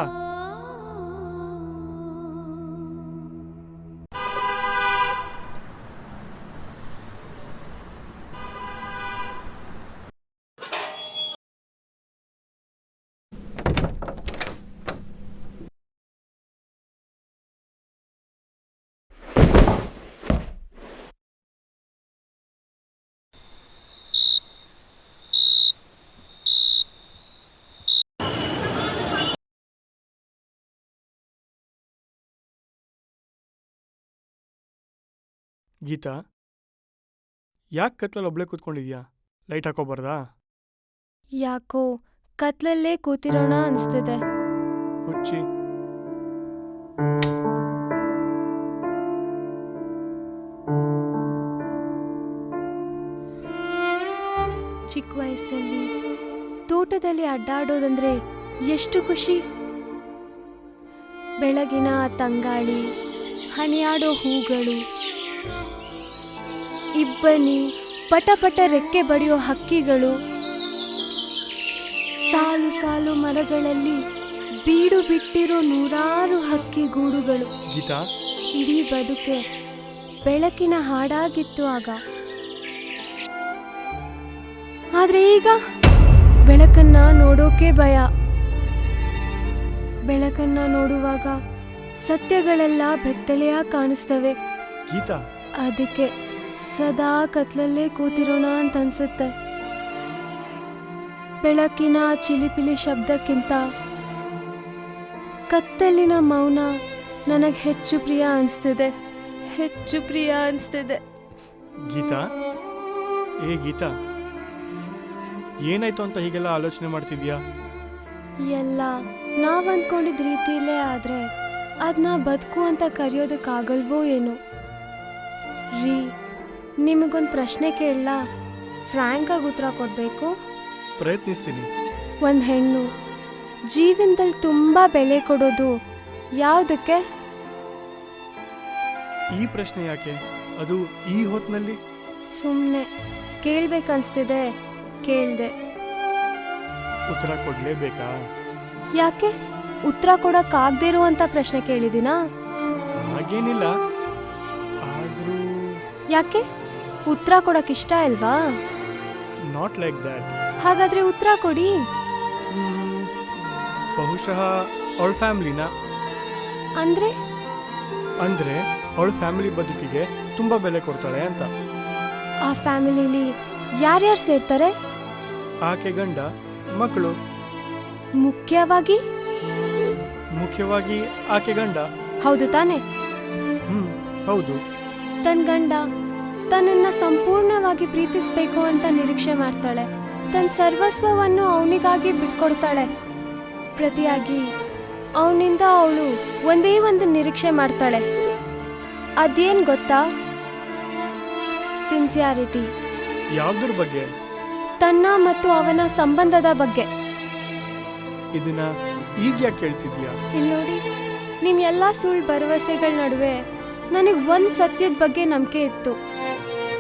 ಯಾಕೆ ಕತ್ಲಲ್ಲಿ ಒಬ್ಳೆ ಕೂತ್ಕೊಂಡಿದ್ಯಾ? ಲೈಟ್ ಹಾಕೋಬಾರ್ದಾ? ಯಾಕೋ ಕತ್ಲಲ್ಲೇ ಕೂತಿರೋಣ ಅನಿಸ್ತಿದೆ. ಹುಚ್ಚಿ. ಚಿಕ್ಕ ವಯಸ್ಸಲ್ಲಿ ತೋಟದಲ್ಲಿ ಅಡ್ಡಾಡೋದಂದ್ರೆ ಎಷ್ಟು ಖುಷಿ. ಬೆಳಗಿನ ತಂಗಾಳಿ, ಹನಿಯಾಡೋ ಹೂಗಳು, ಇಬ್ಬನಿ, ಪಟ ರೆಕ್ಕೆ ಬಡಿಯೋ ಹಕ್ಕಿಗಳು, ಸಾಲು ಸಾಲು ಮರಗಳಲ್ಲಿ ಬೀಡು ಬಿಟ್ಟಿರೋ 100 ಹಕ್ಕಿ ಗೂಡುಗಳು. ಗೀತಾ, ಇಡೀ ಬದುಕೆ ಬೆಳಕಿನ ಹಾಡಾಗಿತ್ತು ಆಗ. ಆದ್ರೆ ಈಗ ಬೆಳಕನ್ನ ನೋಡೋಕೆ ಭಯ. ಬೆಳಕನ್ನ ನೋಡುವಾಗ ಸತ್ಯಗಳೆಲ್ಲ ಬೆತ್ತಲೆಯಾಗಿ ಕಾಣಿಸ್ತವೆ. ಗೀತಾ, ಅದಕ್ಕೆ ಸದಾ ಕತ್ಲಲ್ಲೇ ಕೂತಿರೋಣ ಅಂತ ಅನ್ಸುತ್ತೆ. ಬೆಳಕಿನ ಚಿಲಿಪಿಲಿ ಶಬ್ದಕ್ಕಿಂತ ಕತ್ತಲಿನ ಮೌನ ನನಗೆ ಹೆಚ್ಚು ಪ್ರಿಯ ಅನಿಸ್ತಿದೆ. ಗೀತಾ, ಗೀತಾ, ಏನಾಯ್ತು ಅಂತ ಹೀಗೆಲ್ಲ ಆಲೋಚನೆ ಮಾಡ್ತಿದ್ಯಾ? ಎಲ್ಲ ನಾವ್ ಅಂದ್ಕೊಂಡಿದ್ದ ರೀತಿಯಲ್ಲೇ ಆದ್ರೆ ಅದನ್ನ ಬದುಕು ಅಂತ ಕರೆಯೋದಕ್ಕಾಗಲ್ವೋ ಏನೋ. ರೀ, ನಿಮಗೊಂದು ಪ್ರಶ್ನೆ ಕೇಳಲಾ? ಫ್ರ್ಯಾಂಕಾಗಿ ಉತ್ತರ ಕೊಡಬೇಕು. ಪ್ರಯತ್ನಿಸ್ತೀನಿ. ಒಂದು ಹೆಣ್ಣು ಜೀವನದಲ್ಲಿ ತುಂಬ ಬೆಲೆ ಕೊಡೋದು ಯಾವುದಕ್ಕೆ? ಈ ಪ್ರಶ್ನೆ ಯಾಕೆ, ಅದು ಈ ಹೊತ್ತಿನಲ್ಲಿ? ಸುಮ್ಮನೆ ಕೇಳ್ಬೇಕನ್ಸ್ತಿದೆ, ಕೇಳ್ದೆ. ಉತ್ತರ ಕೊಡ್ಲೇಬೇಕಾ? ಯಾಕೆ? ಉತ್ತರ ಕೊಡೋಕ್ಕಾಗದೇ ಇರುವಂಥ ಪ್ರಶ್ನೆ ಕೇಳಿದಿನಾ? ಹಾಗೇನಿಲ್ಲ, ಆದರೂ ಯಾಕೆ ಉತ್ತರ ಕೊಡಕ್ ಇಷ್ಟ ಇಲ್ವಾ? Not like that. ಹಾಗಾದ್ರೆ ಉತ್ತರ ಕೊಡಿ. ಬಹುಶಃ ಅವಳ ಫ್ಯಾಮಿಲಿನ, ಅಂದ್ರೆ ಅಂದರೆ ಅವಳ ಫ್ಯಾಮಿಲಿ ಬದುಕಿಗೆ ತುಂಬ ಬೆಲೆ ಕೊಡ್ತಾಳೆ ಅಂತ. ಆ ಫ್ಯಾಮಿಲಿಲಿ ಯಾರ್ಯಾರು ಸೇರ್ತಾರೆ? ಆಕೆ ಗಂಡ, ಮಕ್ಕಳು. ಮುಖ್ಯವಾಗಿ ಆಕೆ ಗಂಡ. ಹೌದು ತಾನೆ? ಹೌದು. ತನ್ನ ಗಂಡ ತನ್ನನ್ನ ಸಂಪೂರ್ಣವಾಗಿ ಪ್ರೀತಿಸ್ಬೇಕು ಅಂತ ನಿರೀಕ್ಷೆ ಮಾಡ್ತಾಳೆ. ತನ್ನ ಸರ್ವಸ್ವವನ್ನು ಅವನಿಗಾಗಿ ಬಿಟ್ಕೊಡ್ತಾಳೆ. ಪ್ರತಿಯಾಗಿ ಅವನಿಂದ ಅವಳು ಒಂದೇ ಒಂದು ನಿರೀಕ್ಷೆ ಮಾಡ್ತಾಳೆ. ಅದೇನ್ ಗೊತ್ತಾ? ಸಿನ್ಸಿಯಾರಿಟಿ. ಯಾವುದ್ರ ಬಗ್ಗೆ? ತನ್ನ ಮತ್ತು ಅವನ ಸಂಬಂಧದ ಬಗ್ಗೆ. ಇದನ್ನ ಈಗ ಯಾಕೆ ಕೇಳ್ತಿದ್ಯಾ? ಇಲ್ಲಿ ನೋಡಿ, ನಿಮ್ ಎಲ್ಲ ಸುಳ್ಳು ಭರವಸೆಗಳ ನಡುವೆ ನನಗೆ ಒಂದು ಸತ್ಯದ ಬಗ್ಗೆ ನಂಬಿಕೆ ಇತ್ತು.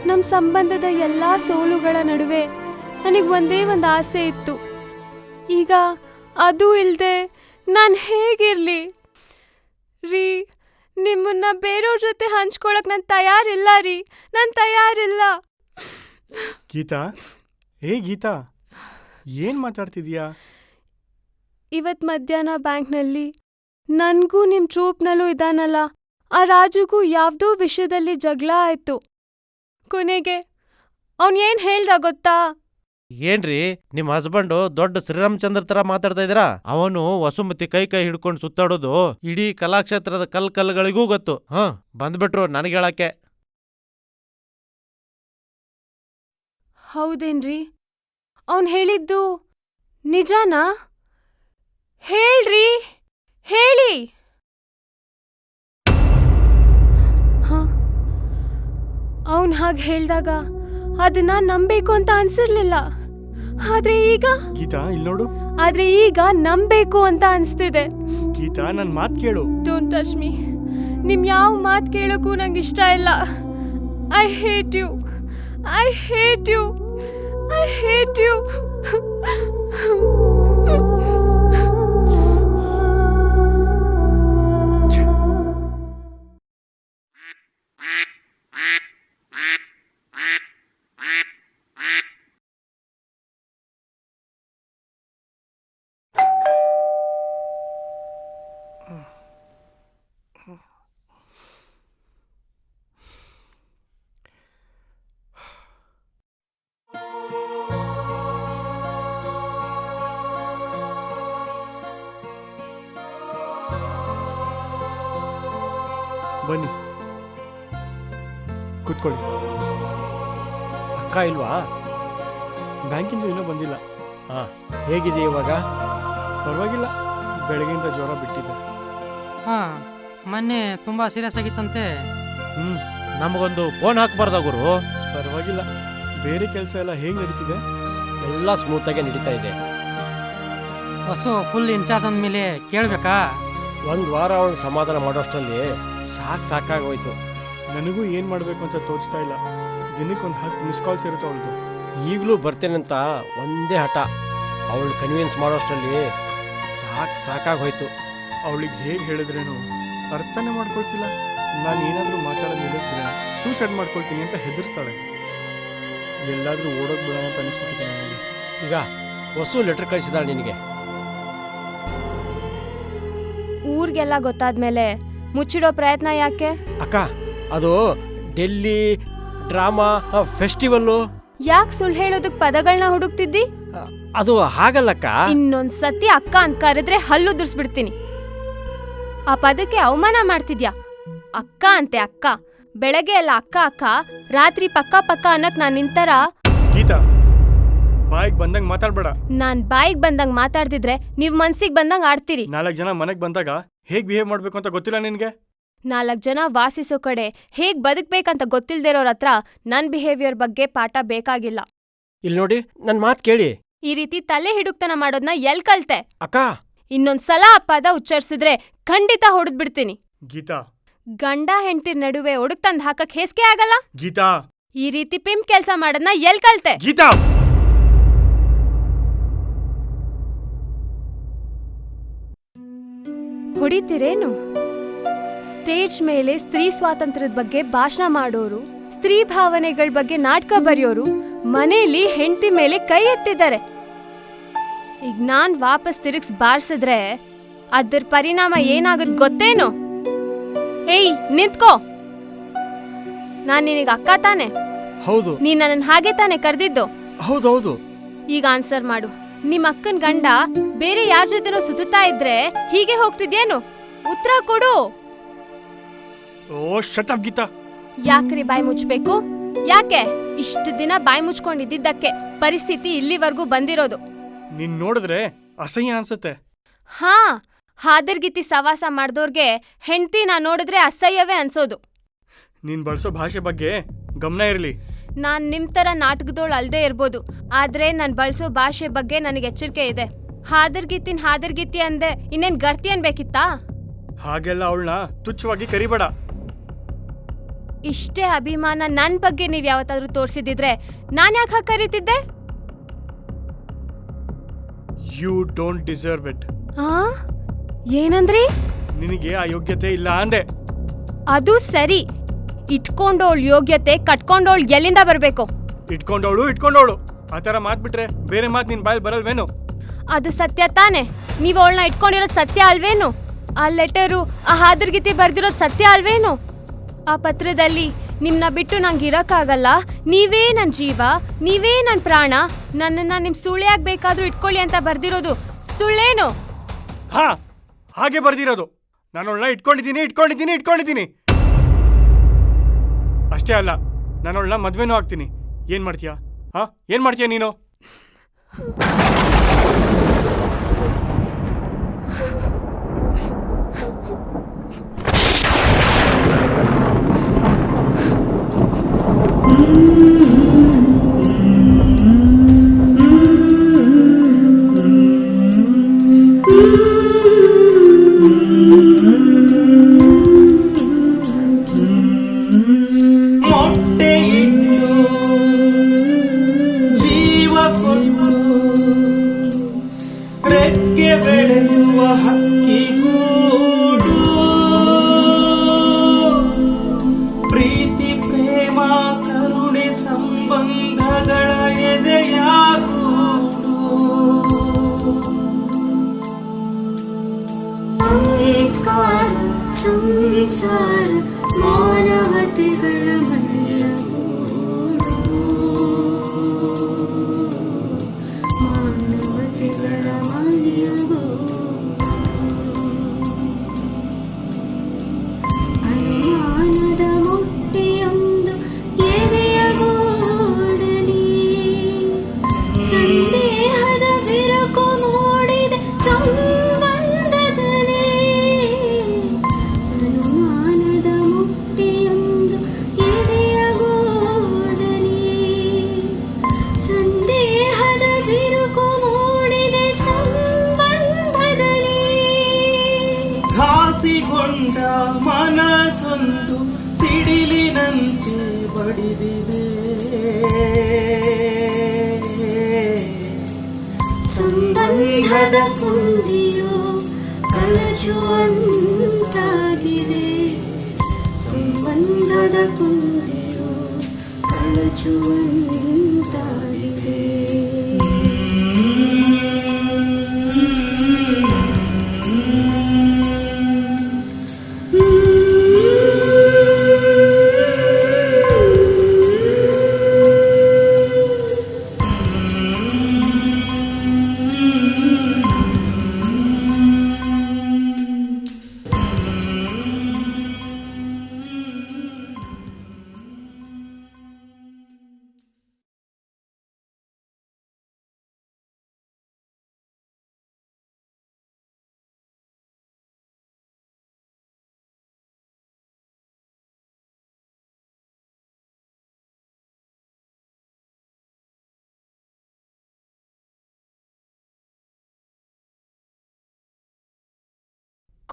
ನಮ್ಮ ಸಂಬಂಧದ ಎಲ್ಲ ಸೋಲುಗಳ ನಡುವೆ ನನಗೆ ಒಂದೇ ಒಂದು ಆಸೆ ಇತ್ತು. ಈಗ ಅದು ಇಲ್ಲದೆ ನಾನು ಹೇಗಿರಲಿ ರೀ? ನಿಮ್ಮನ್ನ ಬೇರೆಯವ್ರ ಜೊತೆ ಹಂಚ್ಕೊಳಕ್ ನಾನು ತಯಾರಿಲ್ಲ ರೀ, ನಾನು ತಯಾರಿಲ್ಲ. ಗೀತಾ, ಗೀತಾ, ಏನು ಮಾತಾಡ್ತಿದ್ಯಾ? ಇವತ್ತು ಮಧ್ಯಾಹ್ನ ಬ್ಯಾಂಕ್ನಲ್ಲಿ ನನಗೂ ನಿಮ್ಮ ಟ್ರೂಪ್ನಲ್ಲೂ ಇದ್ದಾನಲ್ಲ ಆ ರಾಜುಗೂ ಯಾವುದೋ ವಿಷಯದಲ್ಲಿ ಜಗಳ ಆಯ್ತು. ಕೊನೆಗೆ ಅವನು ಏನು ಹೇಳ್ದ ಗೊತ್ತಾ? ಏನ್ರಿ, ನಿಮ್ ಹಸ್ಬೆಂಡು ದೊಡ್ಡ ಶ್ರೀರಾಮಚಂದ್ರ ತರ ಮಾತಾಡ್ತಾ ಇದ್ದೀರಾ? ಅವನು ವಸುಮತಿ ಕೈ ಹಿಡ್ಕೊಂಡು ಸುತ್ತಾಡೋದು ಇಡೀ ಕಲಾಕ್ಷೇತ್ರದ ಕಲ್ಗಳಿಗೂ ಗೊತ್ತು. ಬಂದ್ಬಿಟ್ರು ನನಗೆ ಹೇಳಕ್ಕೆ. ಹೌದೇನ್ರಿ? ಅವನು ಹೇಳಿದ್ದು ನಿಜಾನಾ? ಹೇಳ್ರಿ, ಹೇಳಿ. ಅವನು ಹಾಗೆ ಹೇಳ್ದಾಗ ಅದನ್ನ ನಂಬೇಕು ಅಂತ ಅನ್ಸಿರ್ಲಿಲ್ಲ. ಆದ್ರೆ ಈಗ ಗೀತಾ, ಇಲ್ಲಿ ನೋಡು. ಆದ್ರೆ ಈಗ ನಂಬೇಕು ಅಂತ ಅನ್ಸ್ತಿದೆ. ಗೀತಾ, ನನ್ನ ಮಾತು ಕೇಳು. Don't touch me. ನಿಮ್ ಯಾವ ಮಾತು ಕೇಳೋಕ್ಕೂ ನಂಗೆ ಇಷ್ಟ ಇಲ್ಲ. I hate you, I hate you, I hate you. ಬನ್ನಿ, ಕೂತ್ಕೊಳ್ಳಿ. ಅಕ್ಕ ಇಲ್ವಾ? ಬ್ಯಾಂಕಿಂದ ಇನ್ನೂ ಬಂದಿಲ್ಲ. ಹೇಗಿದೆ ಇವಾಗ? ಪರವಾಗಿಲ್ಲ, ಬೆಳಗ್ಗೆಯಿಂದ ಜ್ವರ ಬಿಟ್ಟಿದೆ. ಮೊನ್ನೆ ತುಂಬಾ ಸೀರಿಯಸ್ ಆಗಿತ್ತಂತೆ. ನಮಗೊಂದು ಫೋನ್ ಹಾಕ್ಬಾರ್ದ ಗುರು? ಪರವಾಗಿಲ್ಲ. ಬೇರೆ ಕೆಲಸ ಎಲ್ಲ ಹೇಗೆ ನಡೀತಿದೆ? ಎಲ್ಲ ಸ್ಮೂತಾಗಿ ನಡೀತಾ ಇದೆ. ಹೊಸ ಫುಲ್ ಇನ್ಚಾರ್ಜ್ ಅಂದಮೇಲೆ ಕೇಳಬೇಕಾ? ಒಂದು ವಾರ ಅವಳು ಸಮಾಧಾನ ಮಾಡೋಷ್ಟರಲ್ಲಿ ಸಾಕಾಗೋಯ್ತು. ನನಗೂ ಏನು ಮಾಡಬೇಕು ಅಂತ ತೋಚ್ತಾ ಇಲ್ಲ. ದಿನಕ್ಕೊಂದು 10 ಮಿಸ್ ಕಾಲ್ಸ್ ಇರುತ್ತೆ ಅವಳದು. ಈಗಲೂ ಬರ್ತೇನಂತ ಒಂದೇ ಹಠ. ಅವಳು ಕನ್ವಿನ್ಸ್ ಮಾಡೋಷ್ಟರಲ್ಲಿ ಸಾಕಾಗೋಯ್ತು. ಅವಳಿಗೆ ಹೇಗೆ ಹೇಳಿದ್ರೇನು ಅರ್ಥನೇ ಮಾಡ್ಕೊಳ್ತಿಲ್ಲ. ನಾನು ಏನಾದರೂ ಮಾತಾಡೋದು ನಿಲ್ಲಿಸಿದ್ರೆ ಸೂಸೈಡ್ ಮಾಡ್ಕೊಳ್ತೀನಿ ಅಂತ ಹೆದರ್ಸ್ತಾಳೆ. ಎಲ್ಲಾದರೂ ಓಡೋದು ಬಿಡೋಣ ಅಂತ ಅನಿಸ್ಬಿಟ್ಟಿದೆ ನನಗೆ. ಈಗ ಹೊಸ ಲೆಟರ್ ಕಳಿಸಿದಾಳೆ ನಿನಗೆ. ಊರಿಗೆಲ್ಲ ಗೊತ್ತಾದ್ಮೇಲೆ ಮುಚ್ಚಿಡೋ ಪ್ರಯತ್ನ ಯಾಕೆ? ಅಕ್ಕ, ಅದು ಡೆಲ್ಲಿ ಡ್ರಾಮಾ ಫೆಸ್ಟಿವಲ್ಲು. ಯಾಕೆ ಸುಳ್ಳು ಹೇಳೋದಕ್ ಪದಗಳನ್ನ ಹುಡುಕ್ತಿದ್ದಿ? ಅದು ಹಾಗಲ್ಲಕ್ಕ. ಇನ್ನೊಂದ್ ಸತಿ ಅಕ್ಕ ಅಂತ ಕರೆದ್ರೆ ಹಲ್ಲು ದುರ್ಸ್ಬಿಡ್ತೀನಿ. ಆ ಪದಕ್ಕೆ ಅವಮಾನ ಮಾಡ್ತಿದ್ಯಾ? ಅಕ್ಕ ಅಂತೆ ಅಕ್ಕ. ಬೆಳಗ್ಗೆ ಎಲ್ಲ ಅಕ್ಕ ಅಕ್ಕ, ರಾತ್ರಿ ಪಕ್ಕ ಪಕ್ಕ ಅನ್ನಕ್ ನಾನ್ ನಿಂತರ. ಗೀತಾ, ಬಾಯಿಗೆ ಬಂದಂಗೆ ಮಾತಾಡ್ಬೇಡ. ನಾನ್ ಬಾಯಿಗೆ ಬಂದಂಗ್ ಮಾತಾಡ್ತಿದ್ರೆ ನೀವ್ ಮನ್ಸಿಗೆ ಬಂದಂಗ್ ಆಡ್ತೀರಿ. 4 ಜನ ಮನೆಗೆ ಬಂದಾಗ ಹೇಗೆ ಬಿಹೇವ್ ಮಾಡ್ಬೇಕು ಅಂತ ಗೊತ್ತಿಲ್ಲ ನಿನಗೆ? 4 ಜನ ವಾಸಿಸೋ ಕಡೆ ಹೇಗ್ ಬದುಕ್ಬೇಕಂತ ಗೊತ್ತಿಲ್ದಿರೋರ್ ಹತ್ರ ನನ್ ಬಿಹೇವಿಯರ್ ಬಗ್ಗೆ ಪಾಠ ಬೇಕಾಗಿಲ್ಲ. ಇಲ್ಲಿ ನೋಡಿ, ನನ್ನ ಮಾತು ಕೇಳಿ. ಈ ರೀತಿ ತಲೆ ಹಿಡುಕ್ತನ ಮಾಡೋದ್ನ ಎಲ್ ಕಲ್ತೆ? ಅಕ್ಕ, ಇನ್ನೊಂದ್ಸಲ ಆ ಪದ ಉಚ್ಚರಿಸಿದ್ರೆ ಖಂಡಿತ ಹೊಡೆದ್ಬಿಡ್ತೀನಿ. ಗೀತಾ, ಗಂಡ ಹೆಂಡ್ತಿ ನಡುವೆ ಒಡಕ್ ತಂದ್ ಹಾಕಕ್ ಹೇಸ್ಕೆ ಆಗಲ್ಲ? ಗೀತಾ, ಈ ರೀತಿ ಪಿಂಪ್ ಕೆಲ್ಸ ಮಾಡೋದ್ನ ಎಲ್ ಕಲ್ತೆ? ಗೀತಾ, ಹೊಡಿತೀರೇನು? ಸ್ಟೇಜ್ ಮೇಲೆ ಸ್ತ್ರೀ ಸ್ವಾತಂತ್ರ್ಯದ ಬಗ್ಗೆ ಭಾಷಣ ಮಾಡೋರು, ಸ್ತ್ರೀ ಭಾವನೆಗಳ ಬಗ್ಗೆ ನಾಟಕ ಬರೆಯೋರು ಮನೇಲಿ ಹೆಂಡತಿ ಮೇಲೆ ಕೈ ಎತ್ತಿದ್ದಾರೆ. ಈಗ ನಾನ್ ವಾಪಸ್ ತಿರುಗಿಸ್ ಬಾರ್ಸಿದ್ರೆ ಅದ್ರ ಪರಿಣಾಮ ಏನಾಗುತ್ತೆ ಗೊತ್ತೇನು? ಏಯ್ ನಿಂತ್ಕೋ, ನಾನ್ ನಿನಗೆ ಅಕ್ಕ ತಾನೆ? ಹೌದು ನೀನ್ ನನ್ನ ಹಾಗೆ ತಾನೆ ಕರೆದಿದ್ದು? ಹೌದೌದು. ಈಗ ಆನ್ಸರ್ ಮಾಡು. ನಿಮ್ ಅಕ್ಕನ್ ಗಂಡ ಬೇರೆ ಯಾರ ಜೊತೆನೋ ಸುತ್ತಾ ಇದ್ರೆ ಹೀಗೆ ಹೋಗ್ತಿದ್ಯೇನು? ಉತ್ತರ ಕೊಡು. ಓ ಶಟ್ ಅಪ್ ಗೀತಾ. ಯಾಕ್ರಿ ಬಾಯಿ ಮುಚ್ಬೇಕು? ಯಾಕೆ ಇಷ್ಟು ದಿನ ಬಾಯಿ ಮುಚ್ಕೊಂಡಿದ್ದಕ್ಕೆ ಪರಿಸ್ಥಿತಿ ಇಲ್ಲಿವರೆಗೂ ಬಂದಿರೋದು? ನೀನ್ ನೋಡಿದ್ರೆ ಅಸಹ್ಯ ಅನ್ಸುತ್ತೆ. ಹಾ, ಹಾದರ್ಗಿತಿ ಸವಾಸ ಮಾಡ್ದೋರ್ಗೆ ಹೆಂಡ್ತಿನ ನೋಡಿದ್ರೆ ಅಸಹ್ಯವೇ ಅನ್ಸೋದು. ನೀನ್ ಬಳಸೋ ಭಾಷೆ ಬಗ್ಗೆ ಗಮನ ಇರಲಿ. ನಾನ್ ನಿಮ್ ತರ ನಾಟಕದೋಳು ಅಲ್ದೇ ಇರ್ಬೋದು, ಆದ್ರೆ ನಾನ್ ಬಳಸೋ ಭಾಷೆ ಬಗ್ಗೆ ನನಗೆ ಎಚ್ಚರಿಕೆ ಇದೆ. ಹಾದರ್ಗಿತಿ ಅಂದೆ ಇನ್ನೇನ್ ಗರ್ತಿ ಅನ್ಬೇಕಿತ್ತಾ? ಹಾಗೆಲ್ಲ ಅವಳನ್ನ ತುಚ್ಛವಾಗಿ ಕರಿಬೇಡ. ಇಷ್ಟೇ ಅಭಿಮಾನ ನನ್ ಬಗ್ಗೆ ನೀವ್ ಯಾವತ್ತಾದ್ರೂ ತೋರ್ಸಿದಿದ್ರೆ ನಾನ್ ಯಾಕೆ ಹಾಗೆ ಕರೀತಿದ್ದೆ? You don't deserve it. ಏನಂದ್ರಿ? ನಿನಗೆ ಆ ಯೋಗ್ಯತೆ ಇಲ್ಲ ಅಂದೆ. ಅದು ಸರಿ, ಇಟ್ಕೊಂಡೋಳ್ ಯೋಗ್ಯತೆ ಕಟ್ಕೊಂಡೋಳ್ ಎಲ್ಲಿಂದ ಬರ್ಬೇಕು? ಇಟ್ಕೊಂಡವಳು ಆ ಥರ ಮಾತ್ಬಿಟ್ರೆ ಬೇರೆ ಮಾತು ನಿನ್ ಬಾಯಲ್ಲಿ ಬರಲ್ವೇನು? ಅದು ಸತ್ಯ ತಾನೆ? ನೀವ್ ಅವಳನ್ನ ಇಟ್ಕೊಂಡಿರೋದು ಸತ್ಯ ಅಲ್ವೇನು? ಆ ಲೆಟರು, ಆ ಹಾದರ್ಗಿತಿ ಬರ್ದಿರೋದು ಸತ್ಯ ಅಲ್ವೇನು? ಆ ಪತ್ರದಲ್ಲಿ ನಿಮ್ನ ಬಿಟ್ಟು ನಂಗೆ ಇರಕ್ಕಾಗಲ್ಲ, ನೀವೇ ನನ್ ಜೀವ, ನೀವೇ ನನ್ ಪ್ರಾಣ, ನನ್ನನ್ನ ನಿಮ್ ಸುಳ್ಳಿಯಾಗ್ ಬೇಕಾದ್ರೂ ಇಟ್ಕೊಳ್ಳಿ ಅಂತ ಬರ್ದಿರೋದು ಸುಳ್ಳೇನು? ಹಾ, ಹಾಗೆ ಬರ್ದಿರೋದು. ನಾನು ಅವಳನ್ನ ಇಟ್ಕೊಂಡಿದ್ದೀನಿ. ಅಷ್ಟೇ ಅಲ್ಲ, ನಾನು ಅವಳನ್ನ ಮದ್ವೆನೂ ಆಗ್ತೀನಿ. ಏನ್ ಮಾಡ್ತೀಯಾ ನೀನು? ಸಂಸಾರ ಮಾನವತೆಗಳ ಮನೆಯಗೂಡು, ಮಾನವತೆಗಳ ಮನೆಯಗೂಡು. ಅನುಮಾನದ ಮುಟ್ಟಿಯೊಂದು ಎದೆಯ ಗೋಡಲಿ, ಸಂದೇಹದ ಬಿರುಕು ಮೂಡಿದೆ ಸಂಬಂಧದಲ್ಲಿ. ಅನುಮಾನದ ಮುಟ್ಟಿಯೊಂದು ಎದೆಯ ಗೋಡಲಿ, ಸಂದೇಹದ ಬಿರುಕು ಮೂಡಿದೆ ಸಂಬಂಧದಲ್ಲಿ. ಘಾಸಿಗೊಂಡ ಮನಸ್ಸೊಂದು ಸಿಡಿಲಿನಂತೆ ಬಡಿದಿದೆ, ಸಂಬಂಧದ ಕುಂದಿಯು ಕಳಚುವಂತಾಗಿದೆ, ಸಂಬಂಧದ ಕುಂದಿಯು ಕಳಚುವಂತಾಗಿದೆ.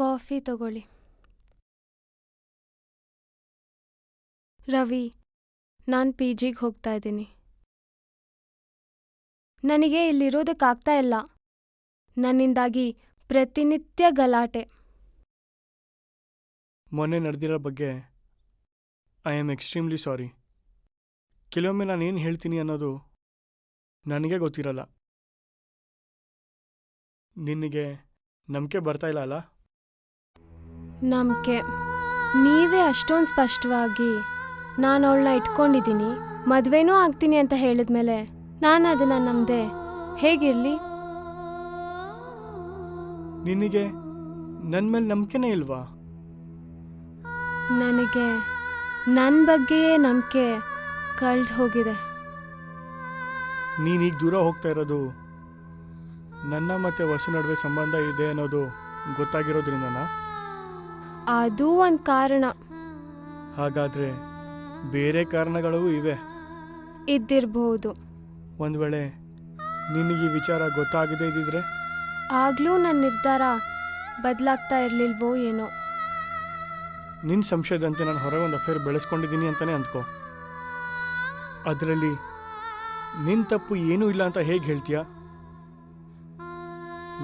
ಕಾಫಿ ತಗೊಳ್ಳಿ. ರವಿ, ನಾನು PGಗೆ ಹೋಗ್ತಾ ಇದ್ದೀನಿ. ನನಗೆ ಇಲ್ಲಿರೋದಕ್ಕಾಗ್ತಾ ಇಲ್ಲ. ನನ್ನಿಂದಾಗಿ ಪ್ರತಿನಿತ್ಯ ಗಲಾಟೆ. ಮೊನ್ನೆ ನಡೆದಿರೋ ಬಗ್ಗೆ ಐ ಆಮ್ ಎಕ್ಸ್ಟ್ರೀಮ್ಲಿ ಸಾರಿ. ಕೆಲವೊಮ್ಮೆ ನಾನು ಏನು ಹೇಳ್ತೀನಿ ಅನ್ನೋದು ನನಗೆ ಗೊತ್ತಿರಲ್ಲ. ನಿನಗೆ ನಂಬಿಕೆ ಬರ್ತಾ ಇಲ್ಲ ಅಲ್ಲ? ನಂಬಿಕೆ ನೀವೇ ಅಷ್ಟೊಂದು ಸ್ಪಷ್ಟವಾಗಿ ನಾನು ಅವಳನ್ನ ಇಟ್ಕೊಂಡಿದ್ದೀನಿ, ಮದುವೆನೂ ಆಗ್ತೀನಿ ಅಂತ ಹೇಳಿದ್ಮೇಲೆ ನಾನು ಅದನ್ನು ನಂಬದೆ ಹೇಗಿರಲಿ? ನಿನಗೆ ನನ್ನ ಮೇಲೆ ನಂಬಿಕೆನೇ ಇಲ್ವಾ? ನನಗೆ ನನ್ನ ಬಗ್ಗೆಯೇ ನಂಬಿಕೆ ಕಳೆದು ಹೋಗಿದೆ. ನೀನೀಗ ದೂರ ಹೋಗ್ತಾ ಇರೋದು ನನ್ನ ಮತ್ತು ವಸು ನಡುವೆ ಸಂಬಂಧ ಇದೆ ಅನ್ನೋದು ಗೊತ್ತಾಗಿರೋದ್ರಿಂದನಾ? ಅದು ಒಂದು ಕಾರಣ. ಹಾಗಾದರೆ ಬೇರೆ ಕಾರಣಗಳೂ ಇವೆ. ಇದ್ದಿರಬಹುದು. ಒಂದು ವೇಳೆ ನಿನಗೆ ಈ ವಿಚಾರ ಗೊತ್ತಾಗದೇ ಇದ್ದಿದ್ರೆ? ಆಗಲೂ ನನ್ನ ನಿರ್ಧಾರ ಬದಲಾಗ್ತಾ ಇರಲಿಲ್ವೋ ಏನೋ. ನಿನ್ನ ಸಂಶಯದಂತೆ ನಾನು ಹೊರಗೆ ಒಂದು ಅಫೇರ್ ಬೆಳೆಸ್ಕೊಂಡಿದ್ದೀನಿ ಅಂತಲೇ ಅಂದ್ಕೋ. ಅದರಲ್ಲಿ ನಿನ್ನ ತಪ್ಪು ಏನೂ ಇಲ್ಲ ಅಂತ ಹೇಗೆ ಹೇಳ್ತೀಯ?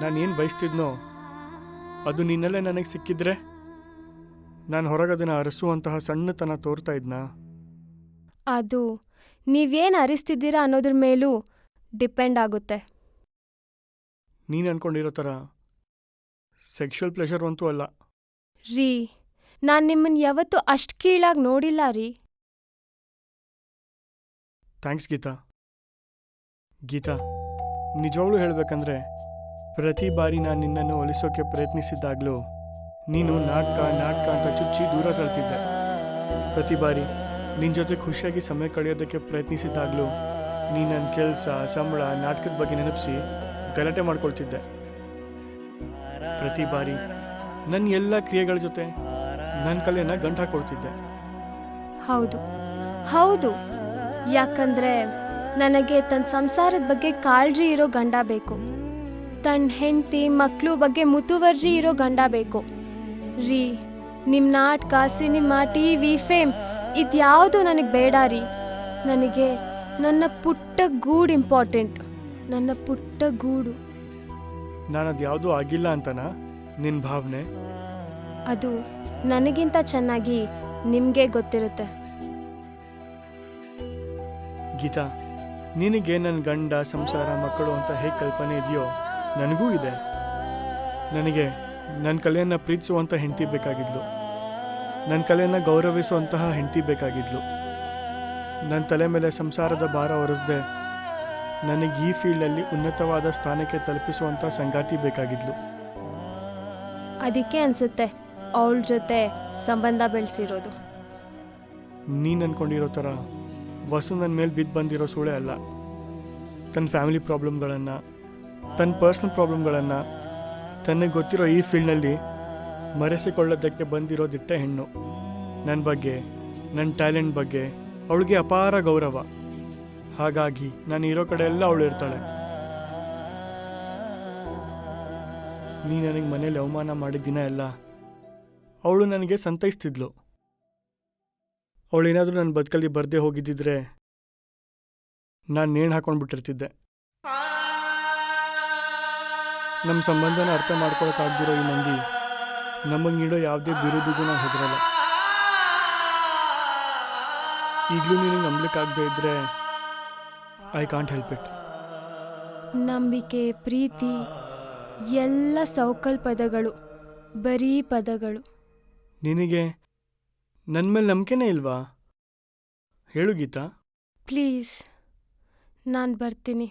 ನಾನು ಏನು ಬಯಸ್ತಿದ್ನೋ ಅದು ನಿನ್ನಲ್ಲೇ ನನಗೆ ಸಿಕ್ಕಿದ್ರೆ ನಾನು ಹೊರಗದನ್ನು ಅರಸುವಂತಹ ಸಣ್ಣತನ ತೋರ್ತಾ ಇದ್ನಾ? ಅದು ನೀವೇನು ಅರಿಸ್ತಿದ್ದೀರಾ ಅನ್ನೋದ್ರ ಮೇಲೂ ಡಿಪೆಂಡ್ ಆಗುತ್ತೆ. ನೀನು ಅನ್ಕೊಂಡಿರೋ ಥರ ಸೆಕ್ಷುವಲ್ ಪ್ಲೆಷರ್ ಅಂತೂ ಅಲ್ಲ. ರೀ, ನಾನು ನಿಮ್ಮನ್ನು ಯಾವತ್ತೂ ಅಷ್ಟು ಕೀಳಾಗಿ ನೋಡಿಲ್ಲ ರೀ. ಥ್ಯಾಂಕ್ಸ್ ಗೀತಾ. ಗೀತಾ, ನಿಜವಾಗ್ಲೂ ಹೇಳಬೇಕಂದ್ರೆ ಪ್ರತಿ ಬಾರಿ ನಾನು ನಿನ್ನನ್ನು ಒಲಿಸೋಕೆ ಪ್ರಯತ್ನಿಸಿದ್ದಾಗಲೂ ನೀನು ನಾಟಕ ಅಂತ ಚುಚ್ಚಿ ದೂರ ತಳ್ತಿದ್ದೆ. ಪ್ರತಿ ಬಾರಿ ನಿನ್ನ ಜೊತೆ ಖುಷಿಯಾಗಿ ಸಮಯ ಕಳೆಯೋದಕ್ಕೆ ಪ್ರಯತ್ನಿಸಿದ್ದಾಗಲೂ ನೀನು ನನ್ನ ಕೆಲಸ, ಸಂಬಳ, ನಾಟಕದ ಬಗ್ಗೆ ನೆನಪಿಸಿ ಗಲಾಟೆ ಮಾಡ್ಕೊಳ್ತಿದ್ದೆ. ಪ್ರತಿ ಬಾರಿ ನನ್ನ ಎಲ್ಲ ಕ್ರಿಯೆಗಳ ಜೊತೆ ನನ್ನ ಕಲೆಯನ್ನು ಗಂಟು ಹಾಕೊಳ್ತಿದ್ದೆ. ಹೌದು ಹೌದು, ಯಾಕಂದ್ರೆ ನನಗೆ ತನ್ನ ಸಂಸಾರದ ಬಗ್ಗೆ ಕಾಳಜಿ ಇರೋ ಗಂಡ ಬೇಕು. ತನ್ನ ಹೆಂಡತಿ ಮಕ್ಕಳು ಬಗ್ಗೆ ಮುತುವರ್ಜಿ ಇರೋ ಗಂಡ ಬೇಕು. ರೀ, ನಿಮ್ಮ ನಾಟಕ, ಸಿನಿಮಾ, ಟಿವಿ, ಫೇಮ್ ಇದ್ಯಾವುದು ನನಗೆ ಬೇಡ ರೀ. ನನಗೆ ನನ್ನ ಪುಟ್ಟ ಗೂಡು ಇಂಪಾರ್ಟೆಂಟ್. ನನ್ನ ಪುಟ್ಟ ಗೂಡು. ನಾನು ಅದು ಯಾವುದೂ ಆಗಿಲ್ಲ ಅಂತನಾ ನಿನ್ನ ಭಾವನೆ? ಅದು ನನಗಿಂತ ಚೆನ್ನಾಗಿ ನಿಮಗೆ ಗೊತ್ತಿರುತ್ತೆ. ಗೀತಾ, ನಿನಗೆ ನನ್ನ ಗಂಡ, ಸಂಸಾರ, ಮಕ್ಕಳು ಅಂತ ಹೇಗೆ ಕಲ್ಪನೆ ಇದೆಯೋ ನನಗೂ ಇದೆ. ನನಗೆ ನನ್ನ ಕಲೆಯನ್ನು ಪ್ರೀತಿಸುವಂಥ ಹೆಂಡತಿ ಬೇಕಾಗಿದ್ಲು. ನನ್ನ ಕಲೆಯನ್ನು ಗೌರವಿಸುವಂತಹ ಹೆಂಡತಿ ಬೇಕಾಗಿದ್ಲು. ನನ್ನ ತಲೆ ಮೇಲೆ ಸಂಸಾರದ ಭಾರ ಹೊರಿಸದೆ ನನಗೆ ಈ ಫೀಲ್ಡಲ್ಲಿ ಉನ್ನತವಾದ ಸ್ಥಾನಕ್ಕೆ ತಲುಪಿಸುವಂಥ ಸಂಗಾತಿ ಬೇಕಾಗಿದ್ಲು. ಅದಕ್ಕೆ ಅನಿಸುತ್ತೆ ಅವಳ ಜೊತೆ ಸಂಬಂಧ ಬೆಳೆಸಿರೋದು. ನೀನು ಅಂದ್ಕೊಂಡಿರೋ ಥರ ವಸು ನನ್ನ ಮೇಲೆ ಬಿದ್ದು ಬಂದಿರೋ ಸೂಳೆ ಅಲ್ಲ. ತನ್ನ ಫ್ಯಾಮಿಲಿ ಪ್ರಾಬ್ಲಮ್ಗಳನ್ನು, ತನ್ನ ಪರ್ಸ್ನಲ್ ಪ್ರಾಬ್ಲಮ್ಗಳನ್ನು ತನಗೆ ಗೊತ್ತಿರೋ ಈ ಫೀಲ್ಡ್ನಲ್ಲಿ ಮರೆಸಿಕೊಳ್ಳೋದಕ್ಕೆ ಬಂದಿರೋ ದಿಟ್ಟ ಹೆಣ್ಣು. ನನ್ನ ಬಗ್ಗೆ, ನನ್ನ ಟ್ಯಾಲೆಂಟ್ ಬಗ್ಗೆ ಅವಳಿಗೆ ಅಪಾರ ಗೌರವ. ಹಾಗಾಗಿ ನಾನು ಇರೋ ಕಡೆ ಎಲ್ಲ ಅವಳು ಇರ್ತಾಳೆ. ನೀ ನನಗೆ ಮನೇಲಿ ಅವಮಾನ ಮಾಡಿದ ದಿನ ಎಲ್ಲ ಅವಳು ನನಗೆ ಸಂತೈಸ್ತಿದ್ಲು. ಅವಳೇನಾದರೂ ನನ್ನ ಬದುಕಲ್ಲಿ ಬರದೇ ಹೋಗಿದ್ದಿದ್ರೆ ನಾನು ನೇಣು ಹಾಕೊಂಡ್ಬಿಟ್ಟಿರ್ತಿದ್ದೆ. ನಮ್ಮ ಸಂಬಂಧನ ಅರ್ಥ ಮಾಡ್ಕೊಳಕ್ಕಾಗ್ದಿರೋ ಈ ಮಂದಿ ನಮಗೆ ನೀಡೋ ಯಾವುದೇ ಬಿರುದಿಗೂ ನಾವು ಹೆದರಲ್ಲ. ಈಗಲೂ ನೀನು ನಂಬಲಿಕ್ಕಾಗದೇ ಇದ್ದರೆ ಐ ಕಾಂಟ್ ಹೆಲ್ಪ್ ಇಟ್. ನಂಬಿಕೆ, ಪ್ರೀತಿ ಎಲ್ಲ ಸೌಕಲ್ ಪದಗಳು, ಬರೀ ಪದಗಳು. ನಿನಗೆ ನನ್ನ ಮೇಲೆ ನಂಬಿಕೆನೇ ಇಲ್ವಾ? ಹೇಳು ಗೀತಾ. ಪ್ಲೀಸ್, ನಾನು ಬರ್ತೀನಿ.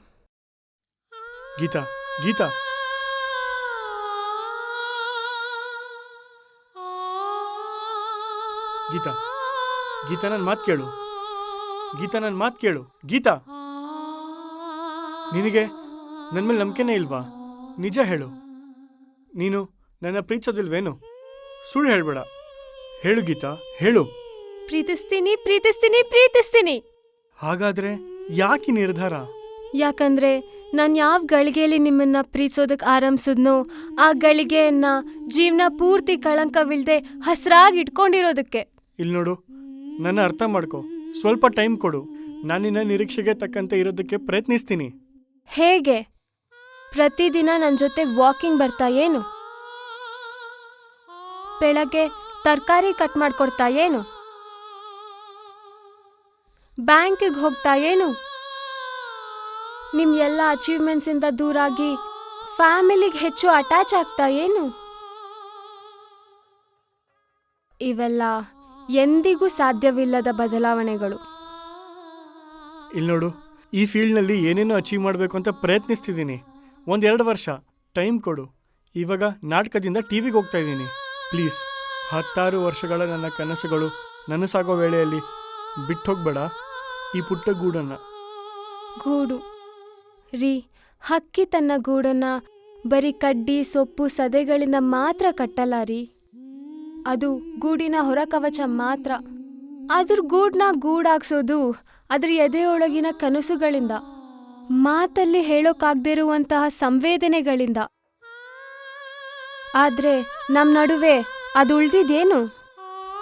ಗೀತಾ, ಗೀತಾ. ಗೀತಾ, ಗೀತಾ, ನನ್ನ ಮಾತು ಕೇಳು. ಗೀತಾ, ನನ್ನ ಮಾತು ಕೇಳು. ಗೀತಾ, ನಿನಗೆ ನನ್ನ ಮೇಲೆ ನಂಬಿಕೆನೇ ಇಲ್ವಾ? ನಿಜ ಹೇಳು. ನೀನು ನನ್ನ ಪ್ರೀತಿಸೋದಿಲ್ವೇನು? ಸುಳ್ಳು ಹೇಳ್ಬೇಡ. ಹೇಳು ಗೀತಾ, ಹೇಳು. ಪ್ರೀತಿಸ್ತೀನಿ, ಪ್ರೀತಿಸ್ತೀನಿ, ಪ್ರೀತಿಸ್ತೀನಿ. ಹಾಗಾದ್ರೆ ಯಾಕೆ ಈ ನಿರ್ಧಾರ? ಯಾಕಂದ್ರೆ ನಾನು ಯಾವ ಗಳಿಗೆಯಲ್ಲಿ ನಿಮ್ಮನ್ನ ಪ್ರೀತಿಸೋದಕ್ಕೆ ಆರಂಭಿಸಿದ್ನೋ ಆ ಗಳಿಗೆಯನ್ನ ಜೀವನ ಪೂರ್ತಿ ಕಳಂಕವಿಲ್ಲದೆ ಹಸ್ರಾಗಿ ಇಟ್ಕೊಂಡಿರೋದಕ್ಕೆ. ಇಲ್ಲಿ ನೋಡು, ನನ್ನ ಅರ್ಥ ಮಾಡ್ಕೊ. ಸ್ವಲ್ಪ ಟೈಮ್ ಕೊಡು. ನಾನು ನಿನ್ನ ನಿರೀಕ್ಷೆಗೆ ತಕ್ಕಂತೆ ಇರೋದಕ್ಕೆ ಪ್ರಯತ್ನಿಸ್ತೀನಿ. ಹೇಗೆ? ಪ್ರತಿದಿನ ನನ್ನ ಜೊತೆ ವಾಕಿಂಗ್ ಬರ್ತಾ ಏನು? ಬೆಳಗ್ಗೆ ತರಕಾರಿ ಕಟ್ ಮಾಡ್ಕೊಡ್ತಾ ಏನು? ಬ್ಯಾಂಕಿಗೆ ಹೋಗ್ತಾ ಏನು? ನಿಮ್ ಎಲ್ಲ ಅಚೀವ್ಮೆಂಟ್ಸಿಂದ ದೂರಾಗಿ ಫ್ಯಾಮಿಲಿಗೆ ಹೆಚ್ಚು ಅಟ್ಯಾಚ್ ಆಗ್ತಾ ಏನು? ಇವೆಲ್ಲ ಎಂದಿಗೂ ಸಾಧ್ಯವಿಲ್ಲದ ಬದಲಾವಣೆಗಳು. ಇಲ್ಲಿ ನೋಡು, ಈ ಫೀಲ್ಡ್ನಲ್ಲಿ ಏನೇನೋ ಅಚೀವ್ ಮಾಡಬೇಕು ಅಂತ ಪ್ರಯತ್ನಿಸ್ತಿದ್ದೀನಿ. 1-2 ವರ್ಷ ಟೈಮ್ ಕೊಡು. ಇವಾಗ ನಾಟಕದಿಂದ ಟಿವಿಗೆ ಹೋಗ್ತಾ ಇದ್ದೀನಿ. ಪ್ಲೀಸ್, 16 ವರ್ಷಗಳ ನನ್ನ ಕನಸುಗಳು ನನಸಾಗೋ ವೇಳೆಯಲ್ಲಿ ಬಿಟ್ಟೋಗ್ಬೇಡ ಈ ಪುಟ್ಟ ಗೂಡನ್ನು. ಗೂಡು ರೀ, ಹಕ್ಕಿ ತನ್ನ ಗೂಡನ್ನ ಬರೀ ಕಡ್ಡಿ, ಸೊಪ್ಪು, ಸದೆಗಳಿಂದ ಮಾತ್ರ ಕಟ್ಟಲ್ಲ ರೀ. ಅದು ಗೂಡಿನ ಹೊರಕವಚ ಮಾತ್ರ. ಅದ್ರ ಗೂಡನ್ನ ಗೂಡಾಗ್ಸೋದು ಅದ್ರ ಎದೆಯೊಳಗಿನ ಕನಸುಗಳಿಂದ, ಮಾತಲ್ಲಿ ಹೇಳೋಕಾಗ್ದಿರುವಂತಹ ಸಂವೇದನೆಗಳಿಂದ. ಆದ್ರೆ ನಮ್ ನಡುವೆ ಅದು ಉಳ್ದಿದ್ದೇನು?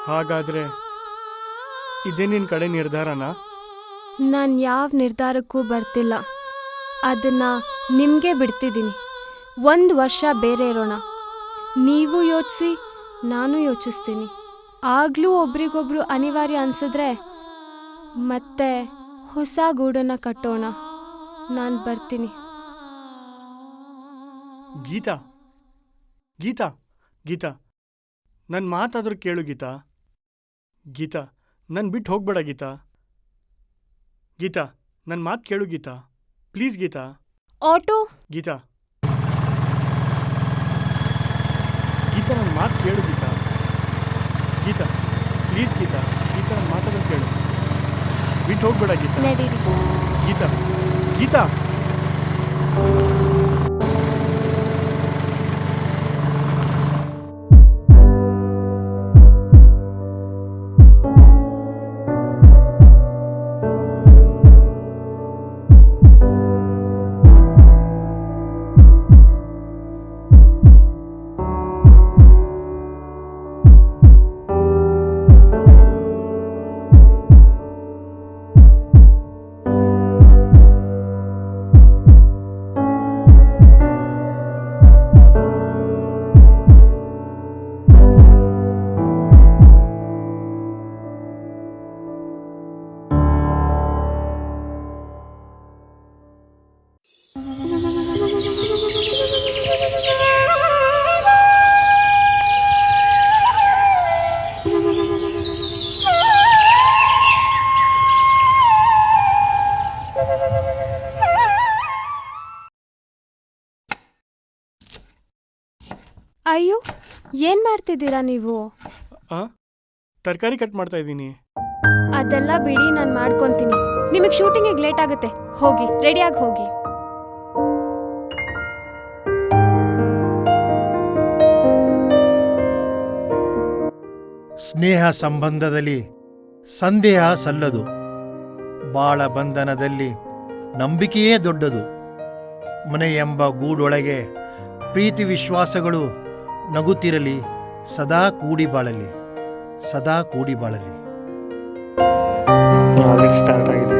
ಹಾಗಾದ್ರೆ ಇದೇ ನಿನ್ನ ಕಡೆ ನಿರ್ಧಾರನಾ? ನಾನು ಯಾವ ನಿರ್ಧಾರಕ್ಕೂ ಬರ್ತಿಲ್ಲ. ಅದನ್ನ ನಿಮ್ಗೆ ಬಿಡ್ತಿದ್ದೀನಿ. 1 ವರ್ಷ ಬೇರೆ ಇರೋಣ. ನೀವು ಯೋಚಿಸಿ, ನಾನು ಯೋಚಿಸ್ತೀನಿ. ಆಗ್ಲೂ ಒಬ್ರಿಗೊಬ್ರು ಅನಿವಾರ್ಯ ಅನ್ಸಿದ್ರೆ ಮತ್ತೆ ಹೊಸ ಗೂಡನ್ನ ಕಟ್ಟೋಣ. ನಾನು ಬರ್ತೀನಿ. ಗೀತಾ, ಗೀತಾ, ಗೀತಾ, ನನ್ನ ಮಾತಾದ್ರೂ ಕೇಳು ಗೀತಾ. ಗೀತಾ, ನನ್ನ ಬಿಟ್ಟು ಹೋಗ್ಬೇಡ ಗೀತಾ. ಗೀತಾ, ನನ್ನ ಮಾತು ಕೇಳು ಗೀತಾ. ಪ್ಲೀಸ್ ಗೀತಾ. ಆಟೋ. ಗೀತಾ, ಗೀತಾ, ನನ್ನ ಮಾತು ಕೇಳು ಗೀತಾ. ಗೀತಾ, ಪ್ಲೀಸ್ ಗೀತಾ. ಗೀತಾ, ನನ್ನ ಮಾತಾದ್ರೂ ಕೇಳು. ಬಿಟ್ಟು ಹೋಗ್ಬೇಡ ಗೀತಾ. ನಡೀರಿ. ಗೀತಾ, ಗೀತಾ. ಅಯ್ಯೋ, ಏನ್ ಮಾಡ್ತಿದ್ದೀರಾ ನೀವು? ತರಕಾರಿ ಕಟ್ ಮಾಡ್ತಾ ಇದ್ದೀನಿ. ಅದೆಲ್ಲ ಬಿಡಿ, ನಾನು ಮಾಡ್ಕೊಂತೀನಿ. ನಿಮಗೆ ಶೂಟಿಂಗಿಗೆ ಲೇಟ್ ಆಗುತ್ತೆ. ಹೋಗಿ ರೆಡಿಯಾಗಿ ಹೋಗಿ. ಸ್ನೇಹ ಸಂಬಂಧದಲ್ಲಿ ಸಂದೇಹ ಸಲ್ಲದು. ಬಾಳ ಬಂಧನದಲ್ಲಿ ನಂಬಿಕೆಯೇ ದೊಡ್ಡದು. ಮನೆಯೆಂಬ ಗೂಡೊಳಗೆ ಪ್ರೀತಿ ವಿಶ್ವಾಸಗಳು ನಗುತ್ತಿರಲಿ, ಸದಾ ಕೂಡಿ ಬಾಳಲಿ, ಸದಾ ಕೂಡಿ ಬಾಳಲಿ. ಸ್ಟಾರ್ಟ್ ಆಗಿದೆ.